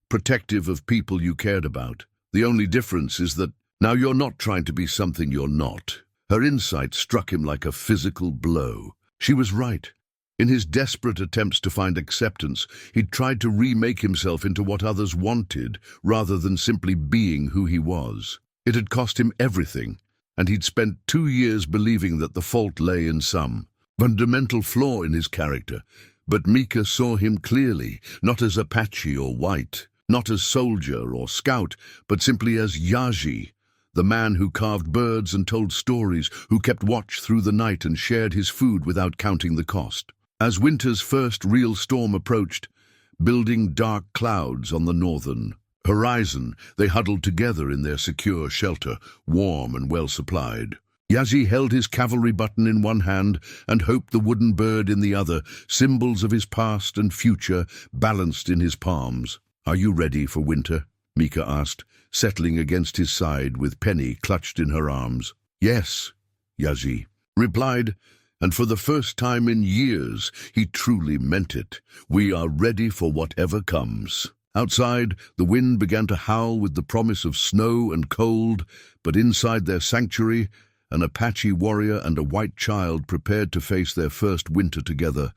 protective of people you cared about. The only difference is that now you're not trying to be something you're not." Her insight struck him like a physical blow. She was right. In his desperate attempts to find acceptance, he'd tried to remake himself into what others wanted, rather than simply being who he was. It had cost him everything, and he'd spent 2 years believing that the fault lay in some fundamental flaw in his character. But Mika saw him clearly, not as Apache or white, not as soldier or scout, but simply as Yazhi, the man who carved birds and told stories, who kept watch through the night and shared his food without counting the cost. As winter's first real storm approached, building dark clouds on the northern horizon, they huddled together in their secure shelter, warm and well-supplied. Yazhi held his cavalry button in one hand and Hope the wooden bird in the other, symbols of his past and future balanced in his palms. "Are you ready for winter?" Mika asked, settling against his side with Penny clutched in her arms. "Yes," Yazhi replied, and for the first time in years he truly meant it. "We are ready for whatever comes." Outside, the wind began to howl with the promise of snow and cold, but inside their sanctuary, an Apache warrior and a white child prepared to face their first winter together,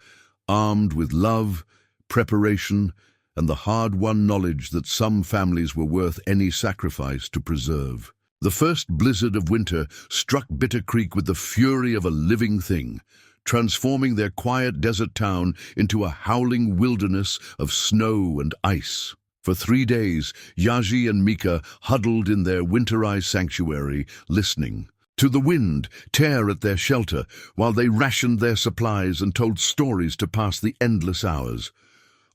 armed with love, preparation, and the hard-won knowledge that some families were worth any sacrifice to preserve. The first blizzard of winter struck Bitter Creek with the fury of a living thing, transforming their quiet desert town into a howling wilderness of snow and ice. For 3 days, Yazhi and Mika huddled in their winterized sanctuary, listening to the wind tear at their shelter while they rationed their supplies and told stories to pass the endless hours.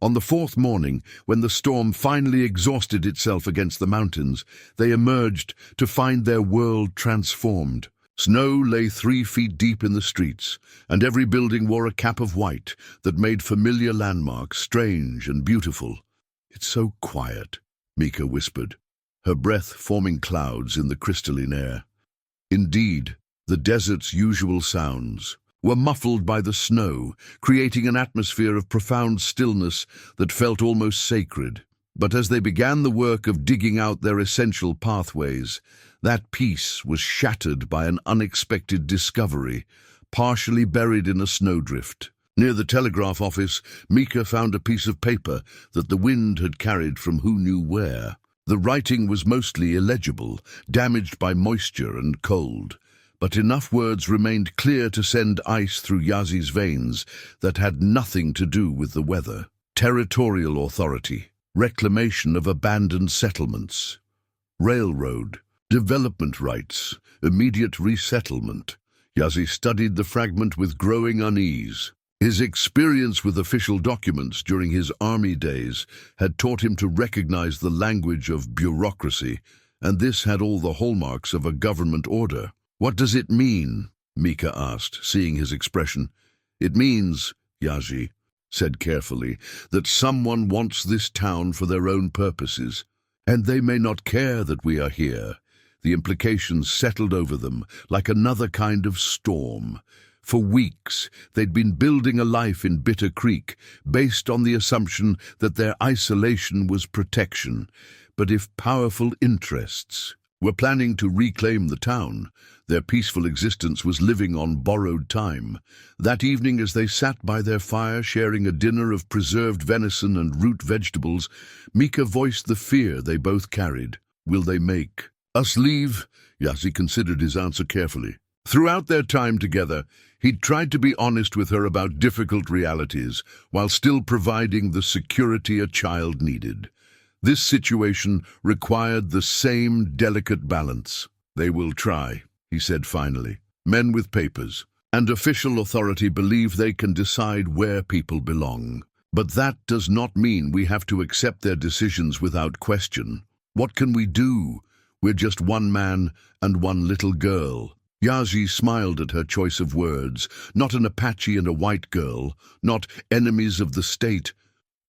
On the 4th morning, when the storm finally exhausted itself against the mountains, they emerged to find their world transformed. Snow lay 3 feet deep in the streets, and every building wore a cap of white that made familiar landmarks strange and beautiful. "It's so quiet," Mika whispered, her breath forming clouds in the crystalline air. Indeed, the desert's usual sounds were muffled by the snow, creating an atmosphere of profound stillness that felt almost sacred. But as they began the work of digging out their essential pathways, that peace was shattered by an unexpected discovery, partially buried in a snowdrift. Near the telegraph office, Mika found a piece of paper that the wind had carried from who knew where. The writing was mostly illegible, damaged by moisture and cold, but enough words remained clear to send ice through Yazhi's veins that had nothing to do with the weather. Territorial authority, reclamation of abandoned settlements, railroad, development rights, immediate resettlement. Yazhi studied the fragment with growing unease. His experience with official documents during his army days had taught him to recognize the language of bureaucracy, and this had all the hallmarks of a government order. "What does it mean?" Mika asked, seeing his expression. "It means," Yazhi said carefully, "that someone wants this town for their own purposes, and they may not care that we are here." The implications settled over them like another kind of storm. For weeks, they'd been building a life in Bitter Creek, based on the assumption that their isolation was protection. But if powerful interests were planning to reclaim the town. Their peaceful existence was living on borrowed time. That evening, as they sat by their fire sharing a dinner of preserved venison and root vegetables, Mika voiced the fear they both carried. Will they make us leave? Yazhi considered his answer carefully. Throughout their time together, he'd tried to be honest with her about difficult realities, while still providing the security a child needed. This situation required the same delicate balance. They will try, he said finally. Men with papers and official authority believe they can decide where people belong. But that does not mean we have to accept their decisions without question. What can we do? We're just one man and one little girl. Yazhi smiled at her choice of words. Not an Apache and a white girl, not enemies of the state,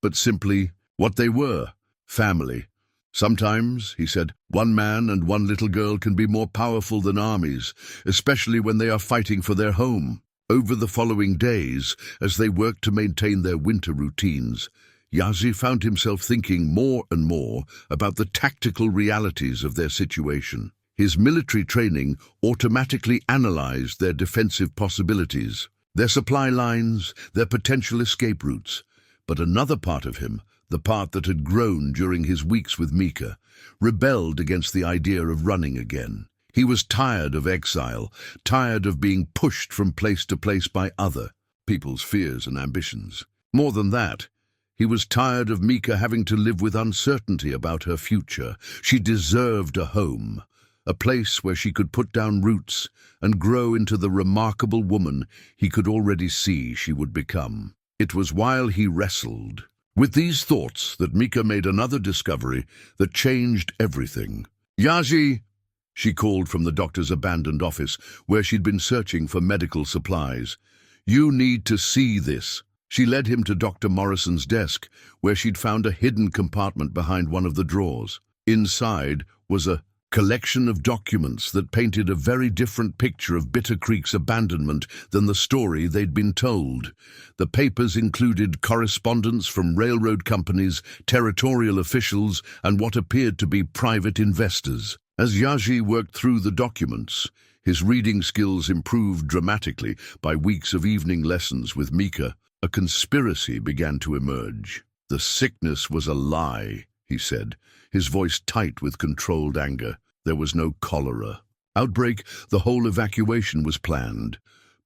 but simply what they were, family. Sometimes, he said, one man and one little girl can be more powerful than armies, especially when they are fighting for their home. Over the following days, as they worked to maintain their winter routines, Yazhi found himself thinking more and more about the tactical realities of their situation. His military training automatically analyzed their defensive possibilities, their supply lines, their potential escape routes. But another part of him, the part that had grown during his weeks with Mika, rebelled against the idea of running again. He was tired of exile, tired of being pushed from place to place by other people's fears and ambitions. More than that, he was tired of Mika having to live with uncertainty about her future. She deserved a home, a place where she could put down roots and grow into the remarkable woman he could already see she would become. It was while he wrestled with these thoughts that Mika made another discovery that changed everything. Yazhi, she called from the doctor's abandoned office, where she'd been searching for medical supplies. You need to see this. She led him to Dr. Morrison's desk, where she'd found a hidden compartment behind one of the drawers. Inside was a collection of documents that painted a very different picture of Bitter Creek's abandonment than the story they'd been told. The papers included correspondence from railroad companies, territorial officials, and what appeared to be private investors. As Yazhi worked through the documents, his reading skills improved dramatically by weeks of evening lessons with Mika. A conspiracy began to emerge. The sickness was a lie, he said, his voice tight with controlled anger. There was no cholera outbreak. The whole evacuation was planned.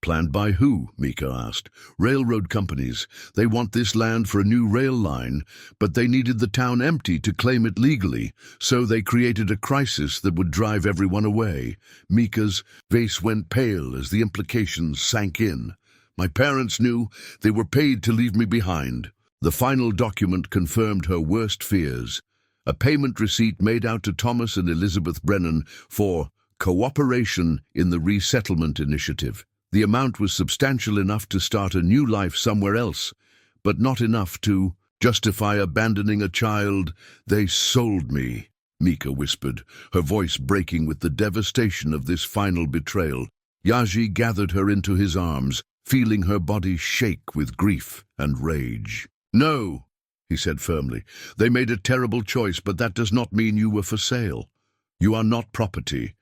Planned by who? Mika asked. Railroad companies. They want this land for a new rail line, but they needed the town empty to claim it legally, so they created a crisis that would drive everyone away. Mika's face went pale as the implications sank in. My parents knew. They were paid to leave me behind. The final document confirmed her worst fears. A payment receipt made out to Thomas and Elizabeth Brennan for cooperation in the resettlement initiative. The amount was substantial enough to start a new life somewhere else, but not enough to justify abandoning a child. They sold me, Mika whispered, her voice breaking with the devastation of this final betrayal. Yazhi gathered her into his arms, feeling her body shake with grief and rage. No, he said firmly. They made a terrible choice, but that does not mean you were for sale. You are not property.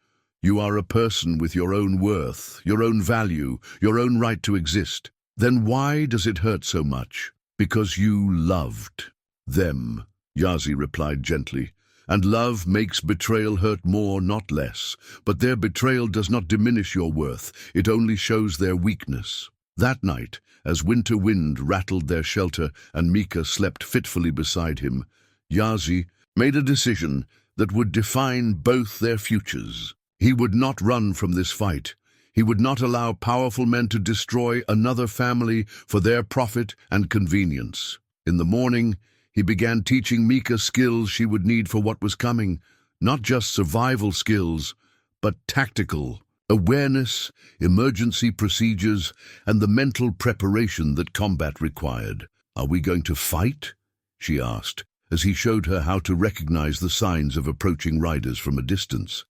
You are a person with your own worth, your own value, your own right to exist. Then why does it hurt so much? Because you loved them, Yazhi replied gently. And love makes betrayal hurt more, not less. But their betrayal does not diminish your worth. It only shows their weakness. That night, as winter wind rattled their shelter and Mika slept fitfully beside him, Yazhi made a decision that would define both their futures. He would not run from this fight. He would not allow powerful men to destroy another family for their profit and convenience. In the morning, he began teaching Mika skills she would need for what was coming, not just survival skills, but tactical awareness, emergency procedures, and the mental preparation that combat required. Are we going to fight? She asked, as he showed her how to recognize the signs of approaching riders from a distance.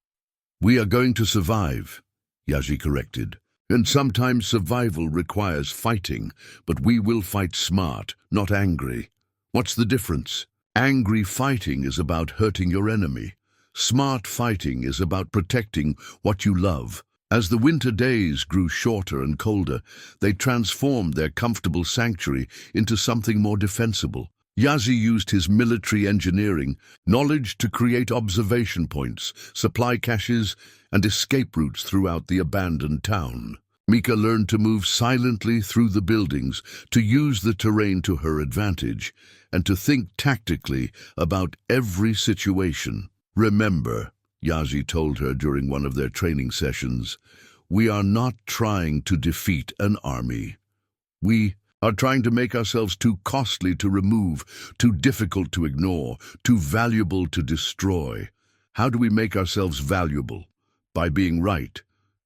We are going to survive, Yazhi corrected. And sometimes survival requires fighting, but we will fight smart, not angry. What's the difference? Angry fighting is about hurting your enemy. Smart fighting is about protecting what you love. As the winter days grew shorter and colder, they transformed their comfortable sanctuary into something more defensible. Yazhi used his military engineering knowledge to create observation points, supply caches, and escape routes throughout the abandoned town. Mika learned to move silently through the buildings, to use the terrain to her advantage, and to think tactically about every situation. "Remember," Yazhi told her during one of their training sessions, "we are not trying to defeat an army. We are trying to make ourselves too costly to remove, too difficult to ignore, too valuable to destroy. How do we make ourselves valuable? By being right,"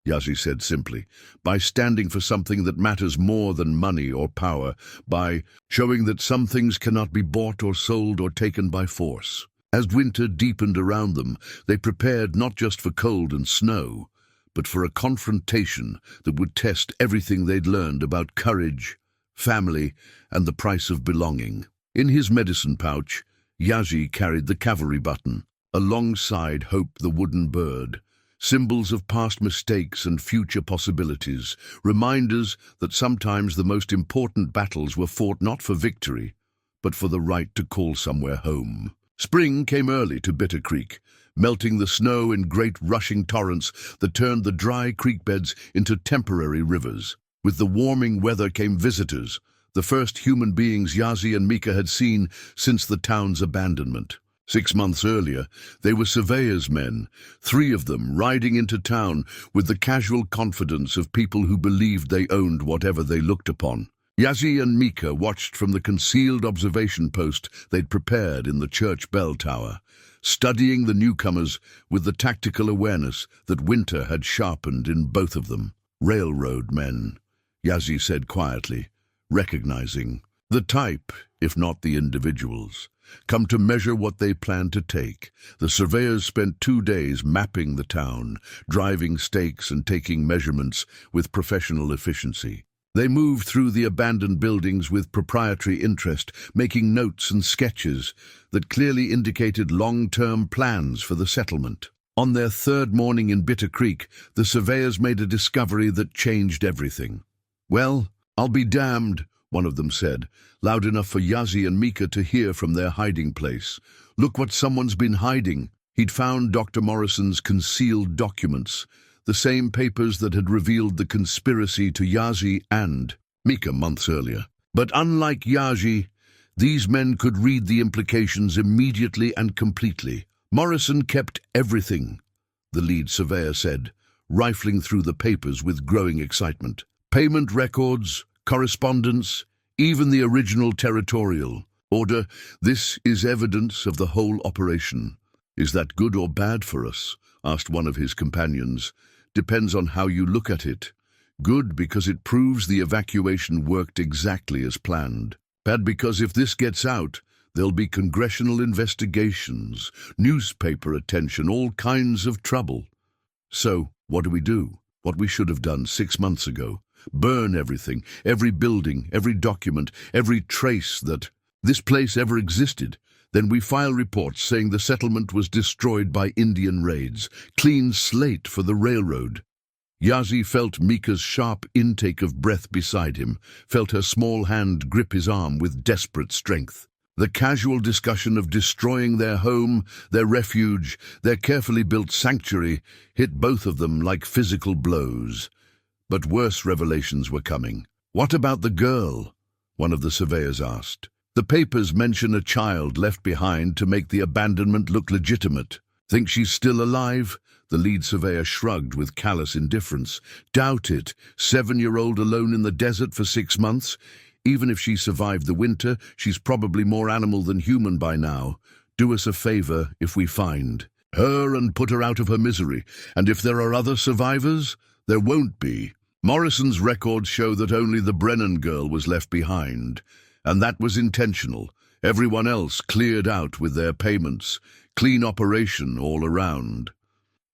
Yazhi said simply, "by standing for something that matters more than money or power, by showing that some things cannot be bought or sold or taken by force." As winter deepened around them, they prepared not just for cold and snow, but for a confrontation that would test everything they'd learned about courage, family, and the price of belonging. In his medicine pouch, Yazhi carried the cavalry button, alongside Hope the wooden bird, symbols of past mistakes and future possibilities, reminders that sometimes the most important battles were fought not for victory, but for the right to call somewhere home. Spring came early to Bitter Creek, melting the snow in great rushing torrents that turned the dry creek beds into temporary rivers. With the warming weather came visitors, the first human beings Yazhi and Mika had seen since the town's abandonment. 6 months earlier, they were surveyors' men, 3 of them riding into town with the casual confidence of people who believed they owned whatever they looked upon. Yazhi and Mika watched from the concealed observation post they'd prepared in the church bell tower, studying the newcomers with the tactical awareness that winter had sharpened in both of them. "Railroad men," Yazhi said quietly, recognizing the type, if not the individuals, come to measure what they plan to take. The surveyors spent 2 days mapping the town, driving stakes and taking measurements with professional efficiency. They moved through the abandoned buildings with proprietary interest, making notes and sketches that clearly indicated long-term plans for the settlement. On their 3rd morning in Bitter Creek, the surveyors made a discovery that changed everything. "Well, I'll be damned," one of them said, loud enough for Yazhi and Mika to hear from their hiding place. "Look what someone's been hiding." He'd found Dr. Morrison's concealed documents, the same papers that had revealed the conspiracy to Yazhi and Mika months earlier. But unlike Yazhi, these men could read the implications immediately and completely. "Morrison kept everything," the lead surveyor said, rifling through the papers with growing excitement. "Payment records, correspondence, even the original territorial order. This is evidence of the whole operation." "Is that good or bad for us?" asked one of his companions. "Depends on how you look at it. Good because it proves the evacuation worked exactly as planned. Bad because if this gets out, there'll be congressional investigations, newspaper attention, all kinds of trouble." "So, what do we do? What we should have done 6 months ago. Burn everything, every building, every document, every trace that this place ever existed. Then we file reports saying the settlement was destroyed by Indian raids. Clean slate for the railroad." Yazhi felt Mika's sharp intake of breath beside him, felt her small hand grip his arm with desperate strength. The casual discussion of destroying their home, their refuge, their carefully built sanctuary hit both of them like physical blows. But worse revelations were coming. "What about the girl?" one of the surveyors asked. "The papers mention a child left behind to make the abandonment look legitimate. Think she's still alive?" The lead surveyor shrugged with callous indifference. "Doubt it. 7-year-old alone in the desert for 6 months? Even if she survived the winter, she's probably more animal than human by now. Do us a favor if we find her and put her out of her misery. And if there are other survivors, there won't be. Morrison's records show that only the Brennan girl was left behind. And that was intentional. Everyone else cleared out with their payments. Clean operation all around."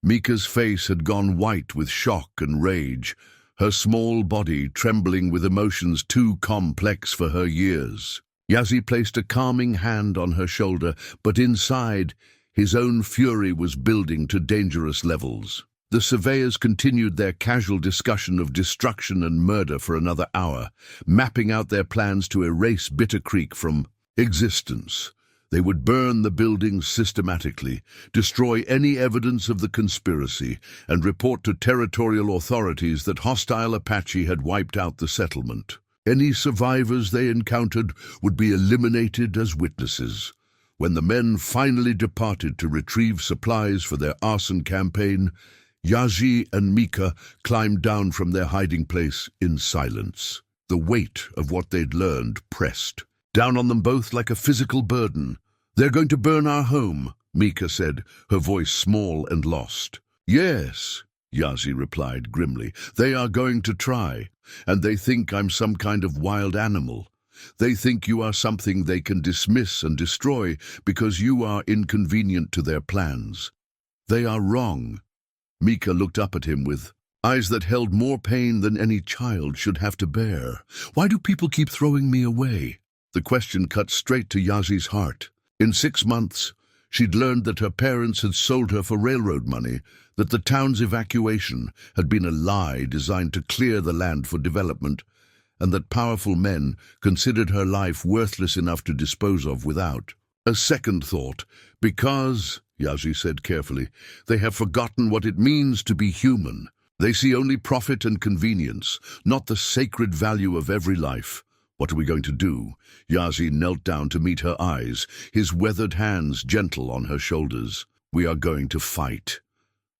Mika's face had gone white with shock and rage, her small body trembling with emotions too complex for her years. Yazhi placed a calming hand on her shoulder, but inside, His own fury was building to dangerous levels. The surveyors continued their casual discussion of destruction and murder for another hour, mapping out their plans to erase Bitter Creek from existence. They would burn the buildings systematically, destroy any evidence of the conspiracy, and report to territorial authorities that hostile Apache had wiped out the settlement. Any survivors they encountered would be eliminated as witnesses. When the men finally departed to retrieve supplies for their arson campaign, Yazhi and Mika climbed down from their hiding place in silence. The weight of what they'd learned pressed down on them both like a physical burden. "They're going to burn our home," Mika said, her voice small and lost. "Yes," Yazhi replied grimly. "They are going to try, and they think I'm some kind of wild animal. They think you are something they can dismiss and destroy because you are inconvenient to their plans. They are wrong." Mika looked up at him with eyes that held more pain than any child should have to bear. "Why do people keep throwing me away?" The question cut straight to Yazhi's heart. In 6 months, she'd learned that her parents had sold her for railroad money, that the town's evacuation had been a lie designed to clear the land for development, and that powerful men considered her life worthless enough to dispose of without a second thought. "Because," Yazhi said carefully, "they have forgotten what it means to be human. They see only profit and convenience, not the sacred value of every life." "What are we going to do?" Yazhi knelt down to meet her eyes, his weathered hands gentle on her shoulders. "We are going to fight.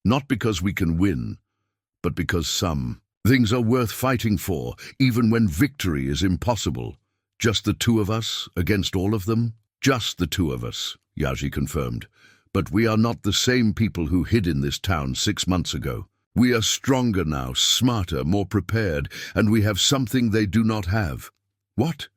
Not because we can win, but because some things are worth fighting for, even when victory is impossible. Just the two of us against all of them?" "Just the two of us," Yazhi confirmed. "But we are not the same people who hid in this town 6 months ago. We are stronger now, smarter, more prepared, and we have something they do not have." "What?"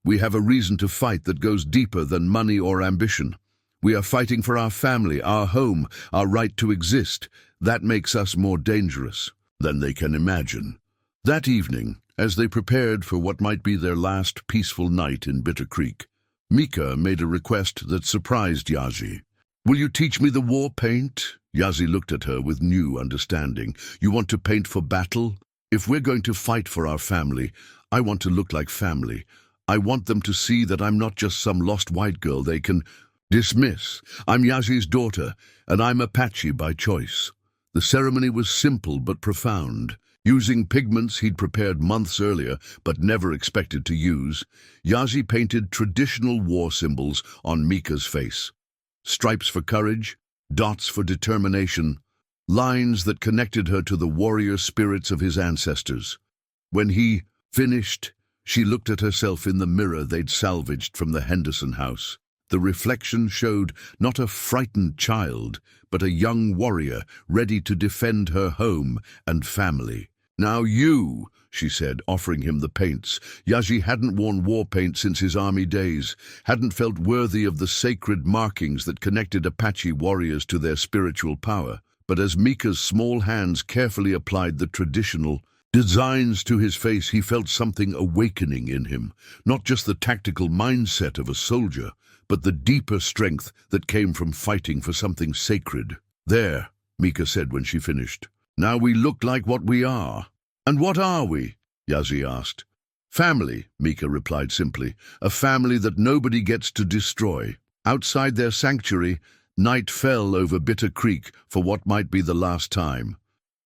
"We have a reason to fight that goes deeper than money or ambition. We are fighting for our family, our home, our right to exist. That makes us more dangerous than they can imagine." That evening, as they prepared for what might be their last peaceful night in Bitter Creek, Mika made a request that surprised Yazhi. "Will you teach me the war paint?" Yazhi looked at her with new understanding. "You want to paint for battle? If we're going to fight for our family, I want to look like family. I want them to see that I'm not just some lost white girl they can dismiss. I'm Yazhi's daughter, and I'm Apache by choice." The ceremony was simple but profound. Using pigments he'd prepared months earlier but never expected to use, Yazhi painted traditional war symbols on Mika's face. Stripes for courage, dots for determination, lines that connected her to the warrior spirits of his ancestors. When he finished, she looked at herself in the mirror they'd salvaged from the Henderson house. The reflection showed not a frightened child, but a young warrior ready to defend her home and family. "Now you," she said, offering him the paints. Yazhi hadn't worn war paint since his army days, hadn't felt worthy of the sacred markings that connected Apache warriors to their spiritual power. But as Mika's small hands carefully applied the traditional designs to his face, he felt something awakening in him, not just the tactical mindset of a soldier, but the deeper strength that came from fighting for something sacred. "There," Mika said when she finished. "Now we look like what we are." "And what are we?" Yazhi asked. "Family," Mika replied simply. "A family that nobody gets to destroy." Outside their sanctuary, night fell over Bitter Creek for what might be the last time.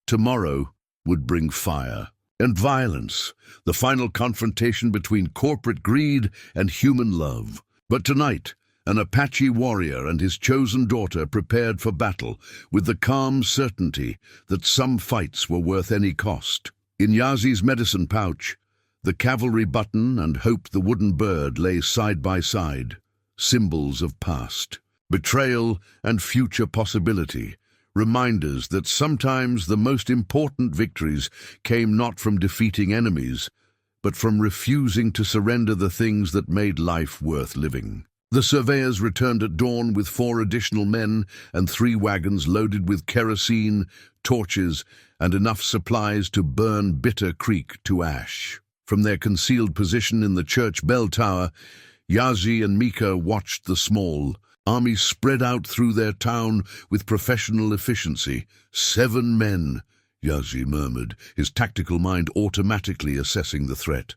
Tomorrow would bring fire and violence, the final confrontation between corporate greed and human love. But tonight, an Apache warrior and his chosen daughter prepared for battle with the calm certainty that some fights were worth any cost. In Yazhi's medicine pouch, the cavalry button and Hope the wooden bird lay side by side, symbols of past, betrayal and future possibility, reminders that sometimes the most important victories came not from defeating enemies, but from refusing to surrender the things that made life worth living. The surveyors returned at dawn with 4 additional men and 3 wagons loaded with kerosene, torches, and enough supplies to burn Bitter Creek to ash. From their concealed position in the church bell tower, Yazhi and Mika watched the small, Armies spread out through their town with professional efficiency. 7 men, Yazhi murmured, his tactical mind automatically assessing the threat.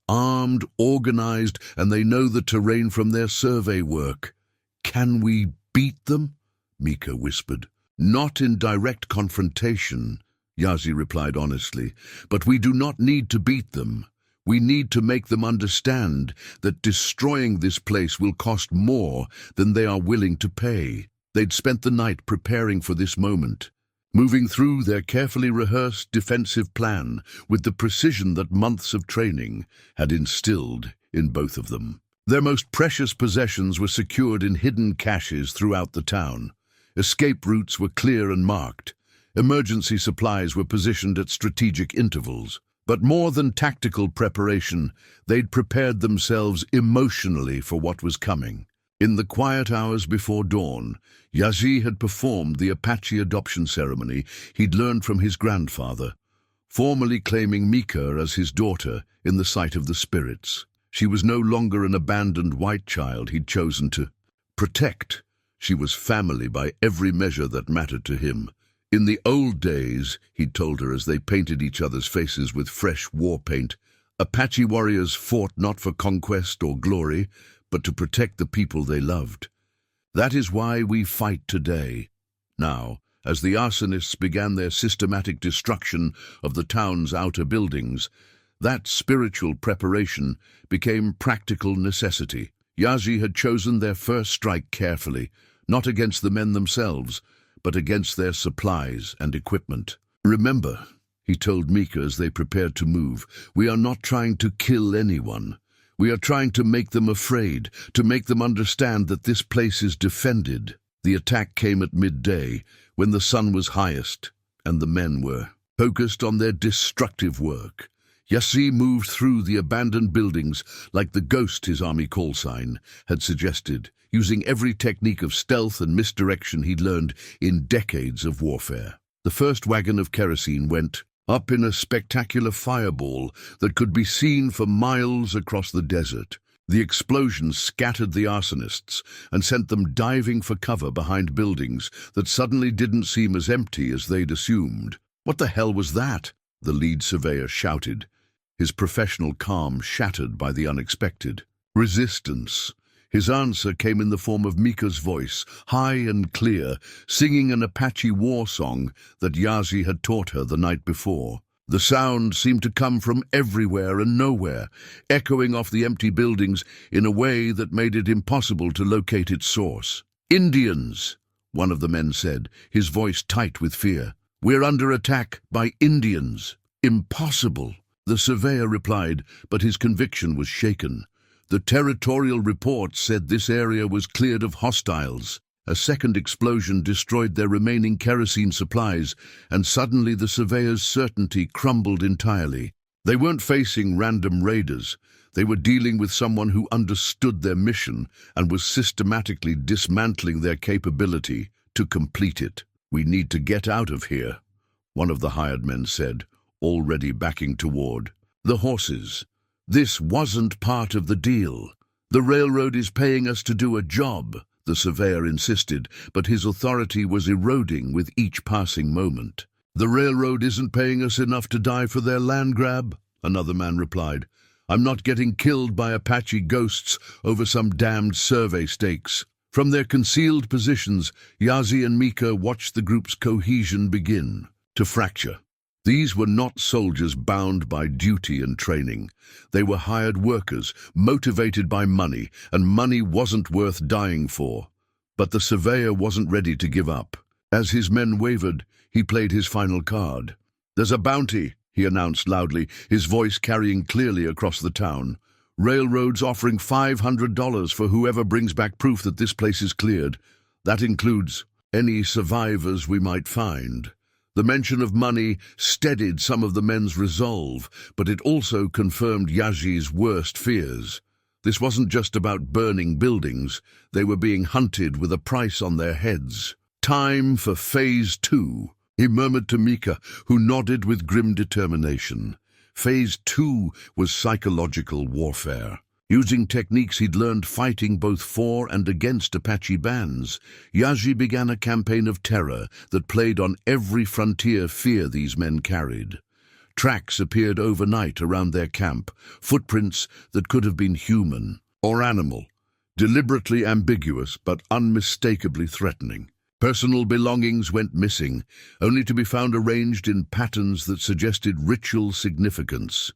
Armed, organized, and they know the terrain from their survey work. Can we beat them? Mika whispered. Not in direct confrontation, Yazhi replied honestly, but we do not need to beat them. We need to make them understand that destroying this place will cost more than they are willing to pay. They'd spent the night preparing for this moment, moving through their carefully rehearsed defensive plan with the precision that months of training had instilled in both of them. Their most precious possessions were secured in hidden caches throughout the town. Escape routes were clear and marked. Emergency supplies were positioned at strategic intervals. But more than tactical preparation, they'd prepared themselves emotionally for what was coming. In the quiet hours before dawn, Yazhi had performed the Apache adoption ceremony he'd learned from his grandfather, formally claiming Mika as his daughter in the sight of the spirits. She was no longer an abandoned white child he'd chosen to protect. She was family by every measure that mattered to him. In the old days, he'd told her as they painted each other's faces with fresh war paint, Apache warriors fought not for conquest or glory, but to protect the people they loved. That is why we fight today. Now, as the arsonists began their systematic destruction of the town's outer buildings, that spiritual preparation became practical necessity. Yazhi had chosen their first strike carefully, not against the men themselves, but against their supplies and equipment. Remember, he told Mika as they prepared to move, we are not trying to kill anyone. We are trying to make them afraid, to make them understand that this place is defended. The attack came at midday, when the sun was highest, and the men were focused on their destructive work. Yazhi moved through the abandoned buildings like the ghost his army call sign had suggested, using every technique of stealth and misdirection he'd learned in decades of warfare. The first wagon of kerosene went up in a spectacular fireball that could be seen for miles across the desert. The explosion scattered the arsonists and sent them diving for cover behind buildings that suddenly didn't seem as empty as they'd assumed. What the hell was that? The lead surveyor shouted, his professional calm shattered by the unexpected. Resistance. His answer came in the form of Mika's voice, high and clear, singing an Apache war song that Yazhi had taught her the night before. The sound seemed to come from everywhere and nowhere, echoing off the empty buildings in a way that made it impossible to locate its source. "Indians," one of the men said, his voice tight with fear. "We're under attack by Indians." "Impossible," the surveyor replied, but his conviction was shaken. The territorial reports said this area was cleared of hostiles. A second explosion destroyed their remaining kerosene supplies, and suddenly the surveyor's certainty crumbled entirely. They weren't facing random raiders. They were dealing with someone who understood their mission and was systematically dismantling their capability to complete it. "We need to get out of here," one of the hired men said, already backing toward. "The horses. This wasn't part of the deal. The railroad is paying us to do a job," the surveyor insisted, but his authority was eroding with each passing moment. "The railroad isn't paying us enough to die for their land grab," another man replied. "I'm not getting killed by Apache ghosts over some damned survey stakes." From their concealed positions, Yazhi and Mika watched the group's cohesion begin to fracture. These were not soldiers bound by duty and training. They were hired workers, motivated by money, and money wasn't worth dying for. But the surveyor wasn't ready to give up. As his men wavered, he played his final card. "There's a bounty," he announced loudly, his voice carrying clearly across the town. "Railroad's offering $500 for whoever brings back proof that this place is cleared. That includes any survivors we might find." The mention of money steadied some of the men's resolve, but it also confirmed Yazhi's worst fears. This wasn't just about burning buildings. They were being hunted with a price on their heads. "Time for Phase 2, he murmured to Mika, who nodded with grim determination. Phase 2 was psychological warfare. Using techniques he'd learned fighting both for and against Apache bands, Yazhi began a campaign of terror that played on every frontier fear these men carried. Tracks appeared overnight around their camp, footprints that could have been human or animal, deliberately ambiguous but unmistakably threatening. Personal belongings went missing, only to be found arranged in patterns that suggested ritual significance.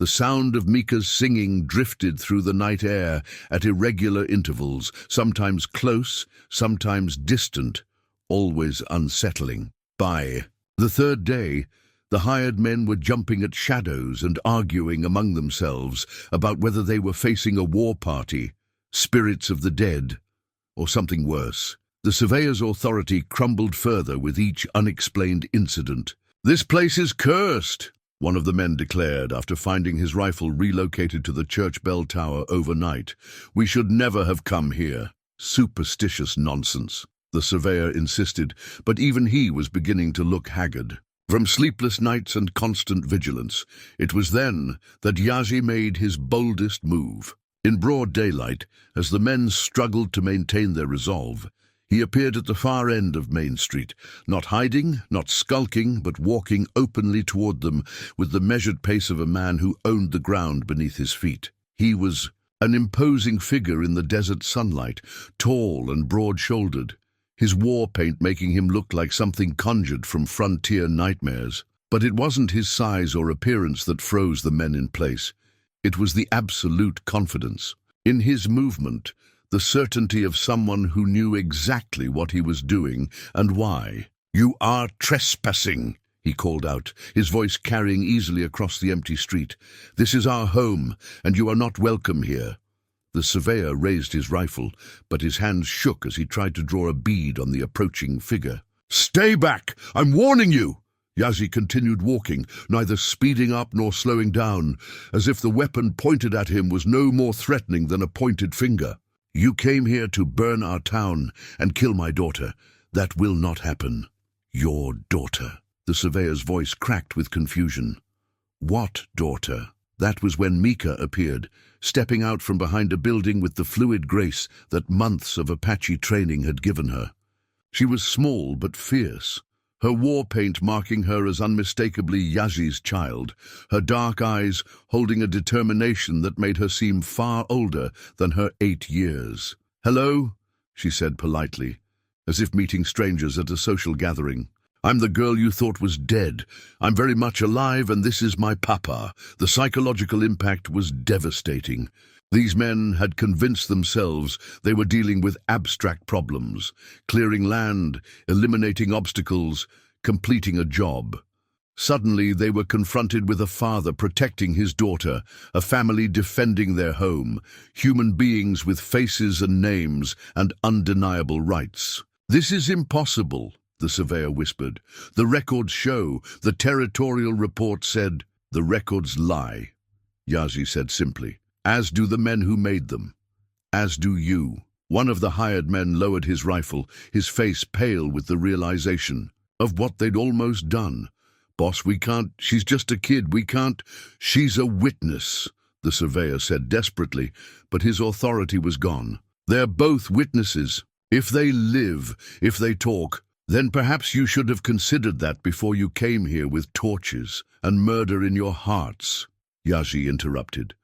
The sound of Mika's singing drifted through the night air at irregular intervals, sometimes close, sometimes distant, always unsettling. By the third day, the hired men were jumping at shadows and arguing among themselves about whether they were facing a war party, spirits of the dead, or something worse. The surveyor's authority crumbled further with each unexplained incident. "This place is cursed," one of the men declared after finding his rifle relocated to the church bell tower overnight. "We should never have come here." "Superstitious nonsense," the surveyor insisted, but even he was beginning to look haggard. From sleepless nights and constant vigilance, it was then that Yazhi made his boldest move. In broad daylight, as the men struggled to maintain their resolve, he appeared at the far end of Main Street, not hiding, not skulking, but walking openly toward them with the measured pace of a man who owned the ground beneath his feet. He was an imposing figure in the desert sunlight, tall and broad-shouldered, his war paint making him look like something conjured from frontier nightmares. But it wasn't his size or appearance that froze the men in place. It was the absolute confidence in his movement, the certainty of someone who knew exactly what he was doing and why. "You are trespassing," he called out, his voice carrying easily across the empty street. "This is our home, and you are not welcome here." The surveyor raised his rifle, but his hands shook as he tried to draw a bead on the approaching figure. "Stay back! I'm warning you!" Yazhi continued walking, neither speeding up nor slowing down, as if the weapon pointed at him was no more threatening than a pointed finger. "You came here to burn our town and kill my daughter. That will not happen." "Your daughter?" The surveyor's voice cracked with confusion. "What daughter?" That was when Mika appeared, stepping out from behind a building with the fluid grace that months of Apache training had given her. She was small but fierce, her war paint marking her as unmistakably Yazhi's child, her dark eyes holding a determination that made her seem far older than her 8 years. "Hello," she said politely, as if meeting strangers at a social gathering. "I'm the girl you thought was dead. I'm very much alive, and this is my papa." The psychological impact was devastating. These men had convinced themselves they were dealing with abstract problems, clearing land, eliminating obstacles, completing a job. Suddenly they were confronted with a father protecting his daughter, a family defending their home, human beings with faces and names and undeniable rights. "This is impossible," the surveyor whispered. "The records show, the territorial report said." "The records lie," Yazhi said simply. "As do the men who made them. As do you." One of the hired men lowered his rifle, his face pale with the realization of what they'd almost done. "Boss, we can't. She's just a kid. We can't." "She's a witness," the surveyor said desperately, but his authority was gone. "They're both witnesses. If they live, if they talk, then perhaps you should have considered that before you came here with torches and murder in your hearts," Yazhi interrupted.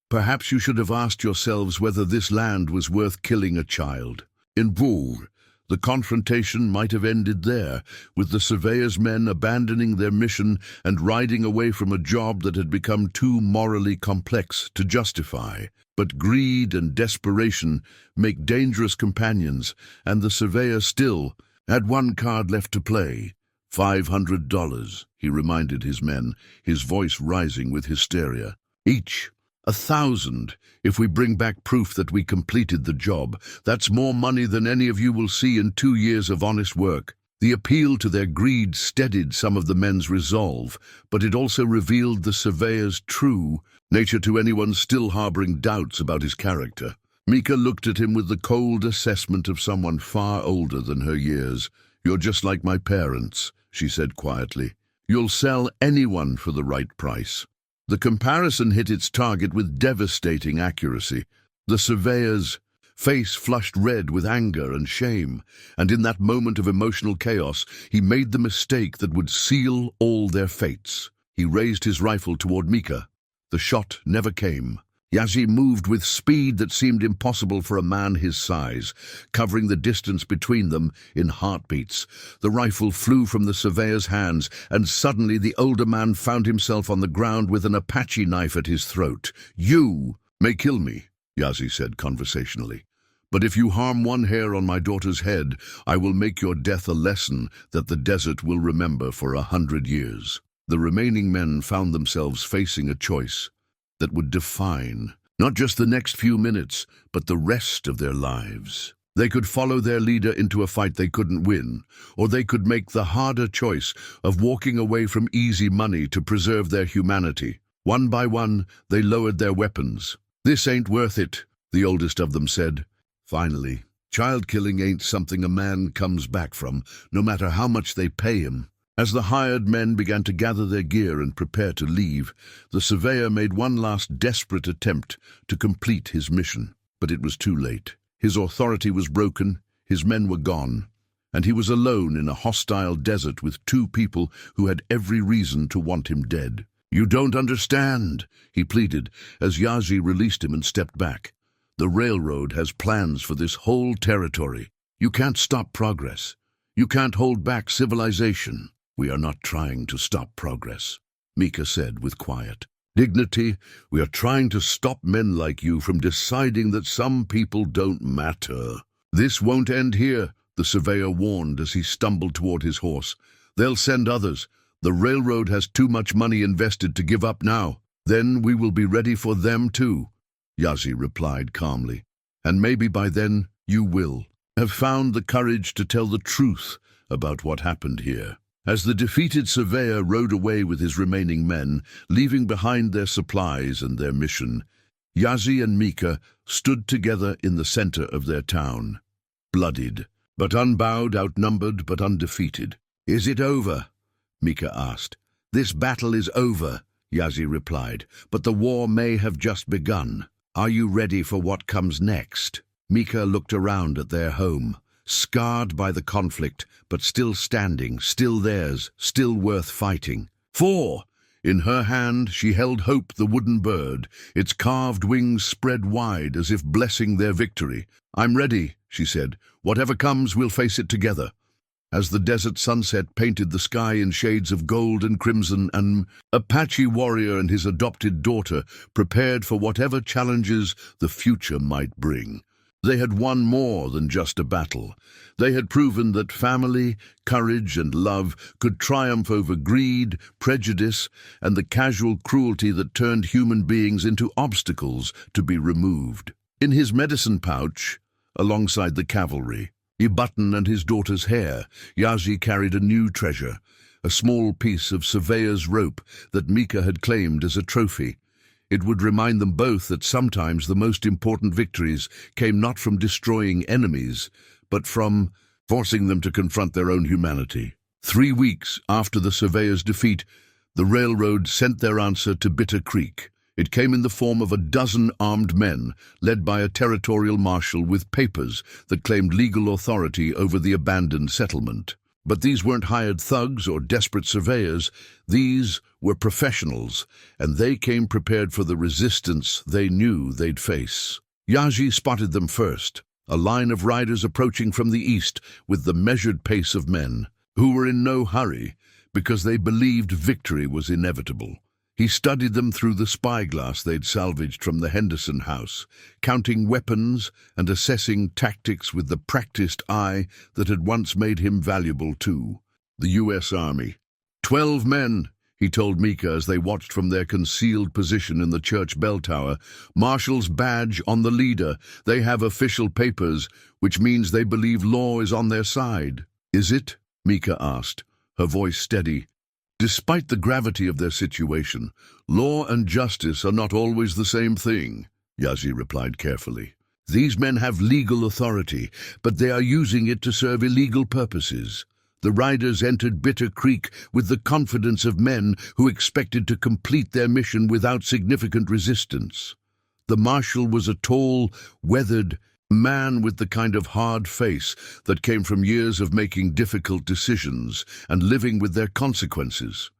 "Perhaps you should have asked yourselves whether this land was worth killing a child." In Bourg, the confrontation might have ended there, with the surveyor's men abandoning their mission and riding away from a job that had become too morally complex to justify. But greed and desperation make dangerous companions, and the surveyor still had one card left to play. $500, he reminded his men, his voice rising with hysteria. "Each. 1,000, if we bring back proof that we completed the job. That's more money than any of you will see in 2 years of honest work." The appeal to their greed steadied some of the men's resolve, but it also revealed the surveyor's true nature to anyone still harboring doubts about his character. Mika looked at him with the cold assessment of someone far older than her years. "You're just like my parents," she said quietly. "You'll sell anyone for the right price." The comparison hit its target with devastating accuracy. The surveyor's face flushed red with anger and shame, and in that moment of emotional chaos, he made the mistake that would seal all their fates. He raised his rifle toward Mika. The shot never came. Yazhi moved with speed that seemed impossible for a man his size, covering the distance between them in heartbeats. The rifle flew from the surveyor's hands, and suddenly the older man found himself on the ground with an Apache knife at his throat. "You may kill me," Yazhi said conversationally, "but if you harm one hair on my daughter's head, I will make your death a lesson that the desert will remember for 100 years. The remaining men found themselves facing a choice that would define not just the next few minutes, but the rest of their lives. They could follow their leader into a fight they couldn't win, or they could make the harder choice of walking away from easy money to preserve their humanity. One by one, they lowered their weapons. "This ain't worth it," the oldest of them said. Finally, child killing ain't something a man comes back from, no matter how much they pay him. As the hired men began to gather their gear and prepare to leave, the surveyor made one last desperate attempt to complete his mission. But it was too late. His authority was broken, his men were gone, and he was alone in a hostile desert with two people who had every reason to want him dead. "You don't understand," he pleaded, as Yazhi released him and stepped back. "The railroad has plans for this whole territory. You can't stop progress. You can't hold back civilization." "We are not trying to stop progress," Mika said with quiet dignity. "We are trying to stop men like you from deciding that some people don't matter." "This won't end here," the surveyor warned as he stumbled toward his horse. "They'll send others. The railroad has too much money invested to give up now. Then we will be ready for them too," Yazhi replied calmly. "And maybe by then you will have found the courage to tell the truth about what happened here." As the defeated surveyor rode away with his remaining men, leaving behind their supplies and their mission, Yazhi and Mika stood together in the center of their town, bloodied, but unbowed, outnumbered, but undefeated. "Is it over?" Mika asked. "This battle is over," Yazhi replied, "but the war may have just begun. Are you ready for what comes next?" Mika looked around at their home, scarred by the conflict, but still standing, still theirs, still worth fighting. "4." In her hand she held Hope, the wooden bird, its carved wings spread wide as if blessing their victory. "I'm ready," she said. "Whatever comes, we'll face it together." As the desert sunset painted the sky in shades of gold and crimson, an Apache warrior and his adopted daughter prepared for whatever challenges the future might bring. They had won more than just a battle. They had proven that family, courage, and love could triumph over greed, prejudice, and the casual cruelty that turned human beings into obstacles to be removed. In his medicine pouch, alongside the cavalry, a button and his daughter's hair, Yazhi carried a new treasure, a small piece of surveyor's rope that Mika had claimed as a trophy. It would remind them both that sometimes the most important victories came not from destroying enemies, but from forcing them to confront their own humanity. 3 weeks after the surveyor's defeat, the railroad sent their answer to Bitter Creek. It came in the form of a dozen armed men, led by a territorial marshal with papers that claimed legal authority over the abandoned settlement. But these weren't hired thugs or desperate surveyors. These were professionals, and they came prepared for the resistance they knew they'd face. Yazhi spotted them first, a line of riders approaching from the east with the measured pace of men, who were in no hurry because they believed victory was inevitable. He studied them through the spyglass they'd salvaged from the Henderson house, counting weapons and assessing tactics with the practiced eye that had once made him valuable too. The U.S. Army. 12 men, he told Mika as they watched from their concealed position in the church bell tower. Marshal's badge on the leader. They have official papers, which means they believe law is on their side. "Is it?" Mika asked, her voice steady. "Despite the gravity of their situation, law and justice are not always the same thing," Yazhi replied carefully. "These men have legal authority, but they are using it to serve illegal purposes. The riders entered Bitter Creek with the confidence of men who expected to complete their mission without significant resistance. The marshal was a tall, weathered man with the kind of hard face that came from years of making difficult decisions and living with their consequences.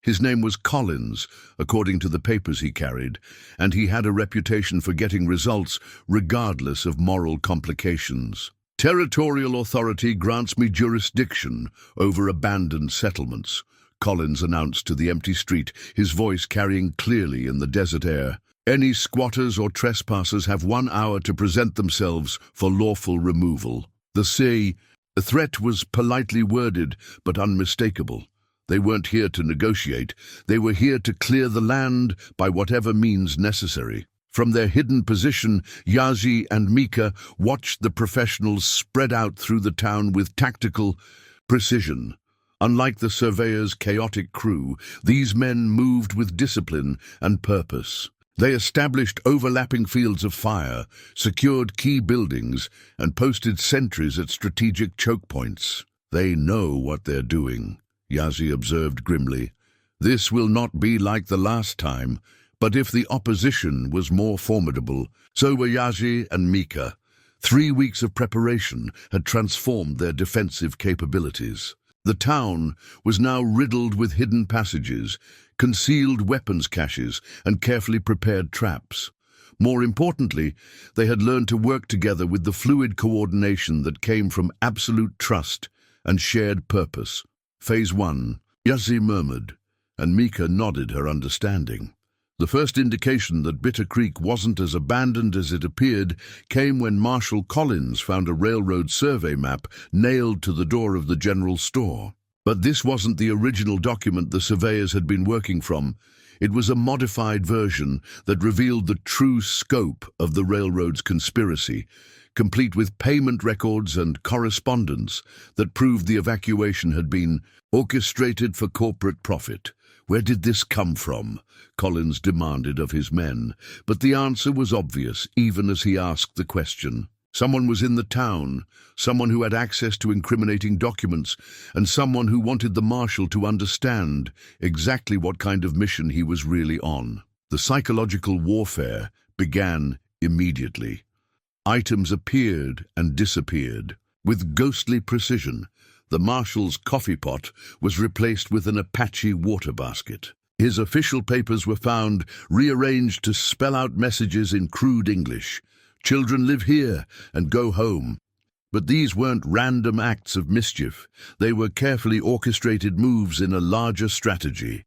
His name was Collins, according to the papers he carried, and he had a reputation for getting results regardless of moral complications. "Territorial authority grants me jurisdiction over abandoned settlements," Collins announced to the empty street, his voice carrying clearly in the desert air. "Any squatters or trespassers have 1 hour to present themselves for lawful removal." The threat was politely worded but unmistakable. They weren't here to negotiate. They were here to clear the land by whatever means necessary. From their hidden position, Yazhi and Mika watched the professionals spread out through the town with tactical precision. Unlike the surveyor's chaotic crew, these men moved with discipline and purpose. They established overlapping fields of fire, secured key buildings, and posted sentries at strategic choke points. "They know what they're doing," Yazhi observed grimly. "This will not be like the last time. But if the opposition was more formidable, so were Yazhi and Mika. 3 weeks of preparation had transformed their defensive capabilities. The town was now riddled with hidden passages, concealed weapons caches, and carefully prepared traps. More importantly, they had learned to work together with the fluid coordination that came from absolute trust and shared purpose. "Phase 1, Yazhi murmured, and Mika nodded her understanding. The first indication that Bitter Creek wasn't as abandoned as it appeared came when Marshal Collins found a railroad survey map nailed to the door of the general store. But this wasn't the original document the surveyors had been working from. It was a modified version that revealed the true scope of the railroad's conspiracy, complete with payment records and correspondence that proved the evacuation had been orchestrated for corporate profit. "Where did this come from?" Collins demanded of his men, but the answer was obvious even as he asked the question. Someone was in the town, someone who had access to incriminating documents, and someone who wanted the marshal to understand exactly what kind of mission he was really on. The psychological warfare began immediately. Items appeared and disappeared. With ghostly precision, the marshal's coffee pot was replaced with an Apache water basket. His official papers were found rearranged to spell out messages in crude English. "Children live here and go home." But these weren't random acts of mischief. They were carefully orchestrated moves in a larger strategy.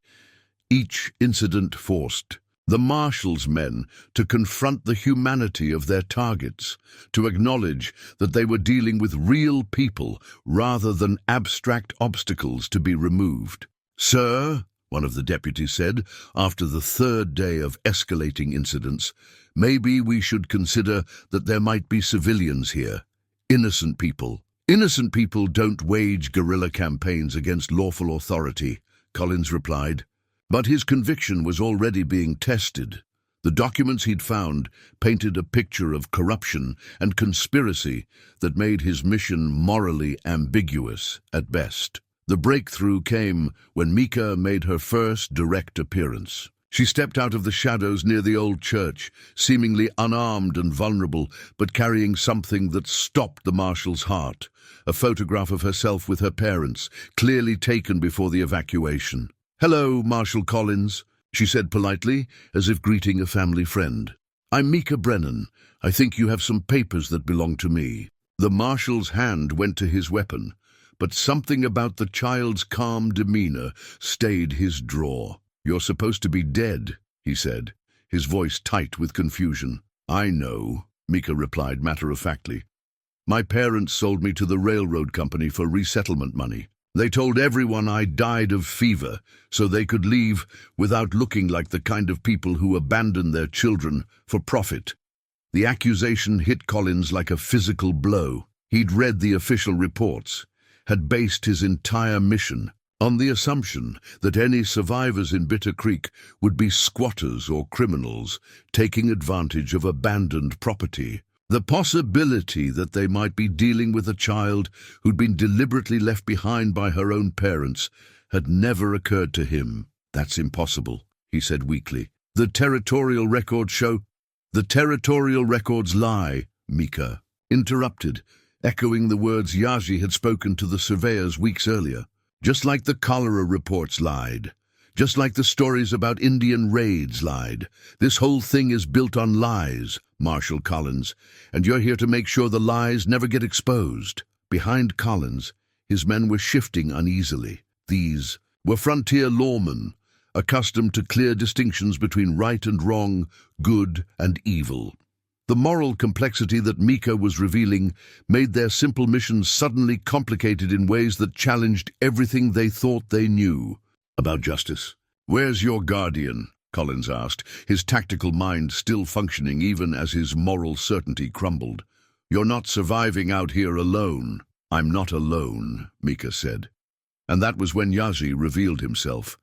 Each incident forced the marshal's men to confront the humanity of their targets, to acknowledge that they were dealing with real people rather than abstract obstacles to be removed. "Sir," one of the deputies said, after the third day of escalating incidents, "maybe we should consider that there might be civilians here. Innocent people. Innocent people don't wage guerrilla campaigns against lawful authority," Collins replied. But his conviction was already being tested. The documents he'd found painted a picture of corruption and conspiracy that made his mission morally ambiguous at best. The breakthrough came when Mika made her first direct appearance. She stepped out of the shadows near the old church, seemingly unarmed and vulnerable, but carrying something that stopped the marshal's heart, a photograph of herself with her parents, clearly taken before the evacuation. "Hello, Marshal Collins," she said politely, as if greeting a family friend. "I'm Mika Brennan. I think you have some papers that belong to me." The marshal's hand went to his weapon, but something about the child's calm demeanor stayed his draw. "You're supposed to be dead," he said, his voice tight with confusion. "I know," Mika replied matter-of-factly. "My parents sold me to the railroad company for resettlement money. They told everyone I died of fever so they could leave without looking like the kind of people who abandon their children for profit." The accusation hit Collins like a physical blow. He'd read the official reports, had based his entire mission on the assumption that any survivors in Bitter Creek would be squatters or criminals taking advantage of abandoned property. The possibility that they might be dealing with a child who'd been deliberately left behind by her own parents had never occurred to him. "That's impossible," he said weakly. "The territorial records show—" "The territorial records lie," Mika interrupted, echoing the words Yazhi had spoken to the surveyors weeks earlier. "Just like the cholera reports lied. Just like the stories about Indian raids lied. This whole thing is built on lies, Marshal Collins, and you're here to make sure the lies never get exposed." Behind Collins, his men were shifting uneasily. These were frontier lawmen, accustomed to clear distinctions between right and wrong, good and evil. The moral complexity that Mika was revealing made their simple missions suddenly complicated in ways that challenged everything they thought they knew about justice. "Where's your guardian?" Collins asked, his tactical mind still functioning even as his moral certainty crumbled. "You're not surviving out here alone." "I'm not alone," Mika said. And that was when Yazhi revealed himself.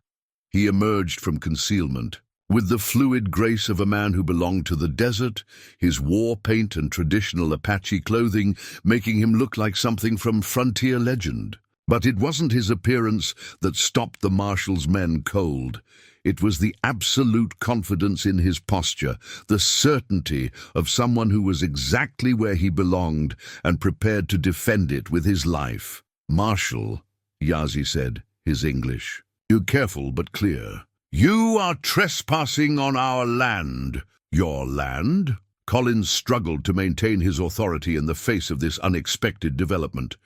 He emerged from concealment, with the fluid grace of a man who belonged to the desert, his war paint and traditional Apache clothing making him look like something from frontier legend. But it wasn't his appearance that stopped the marshal's men cold. It was the absolute confidence in his posture, the certainty of someone who was exactly where he belonged and prepared to defend it with his life. "Marshal," Yazhi said, his English, "be careful but clear. You are trespassing on our land." "Your land?" Collins struggled to maintain his authority in the face of this unexpected development.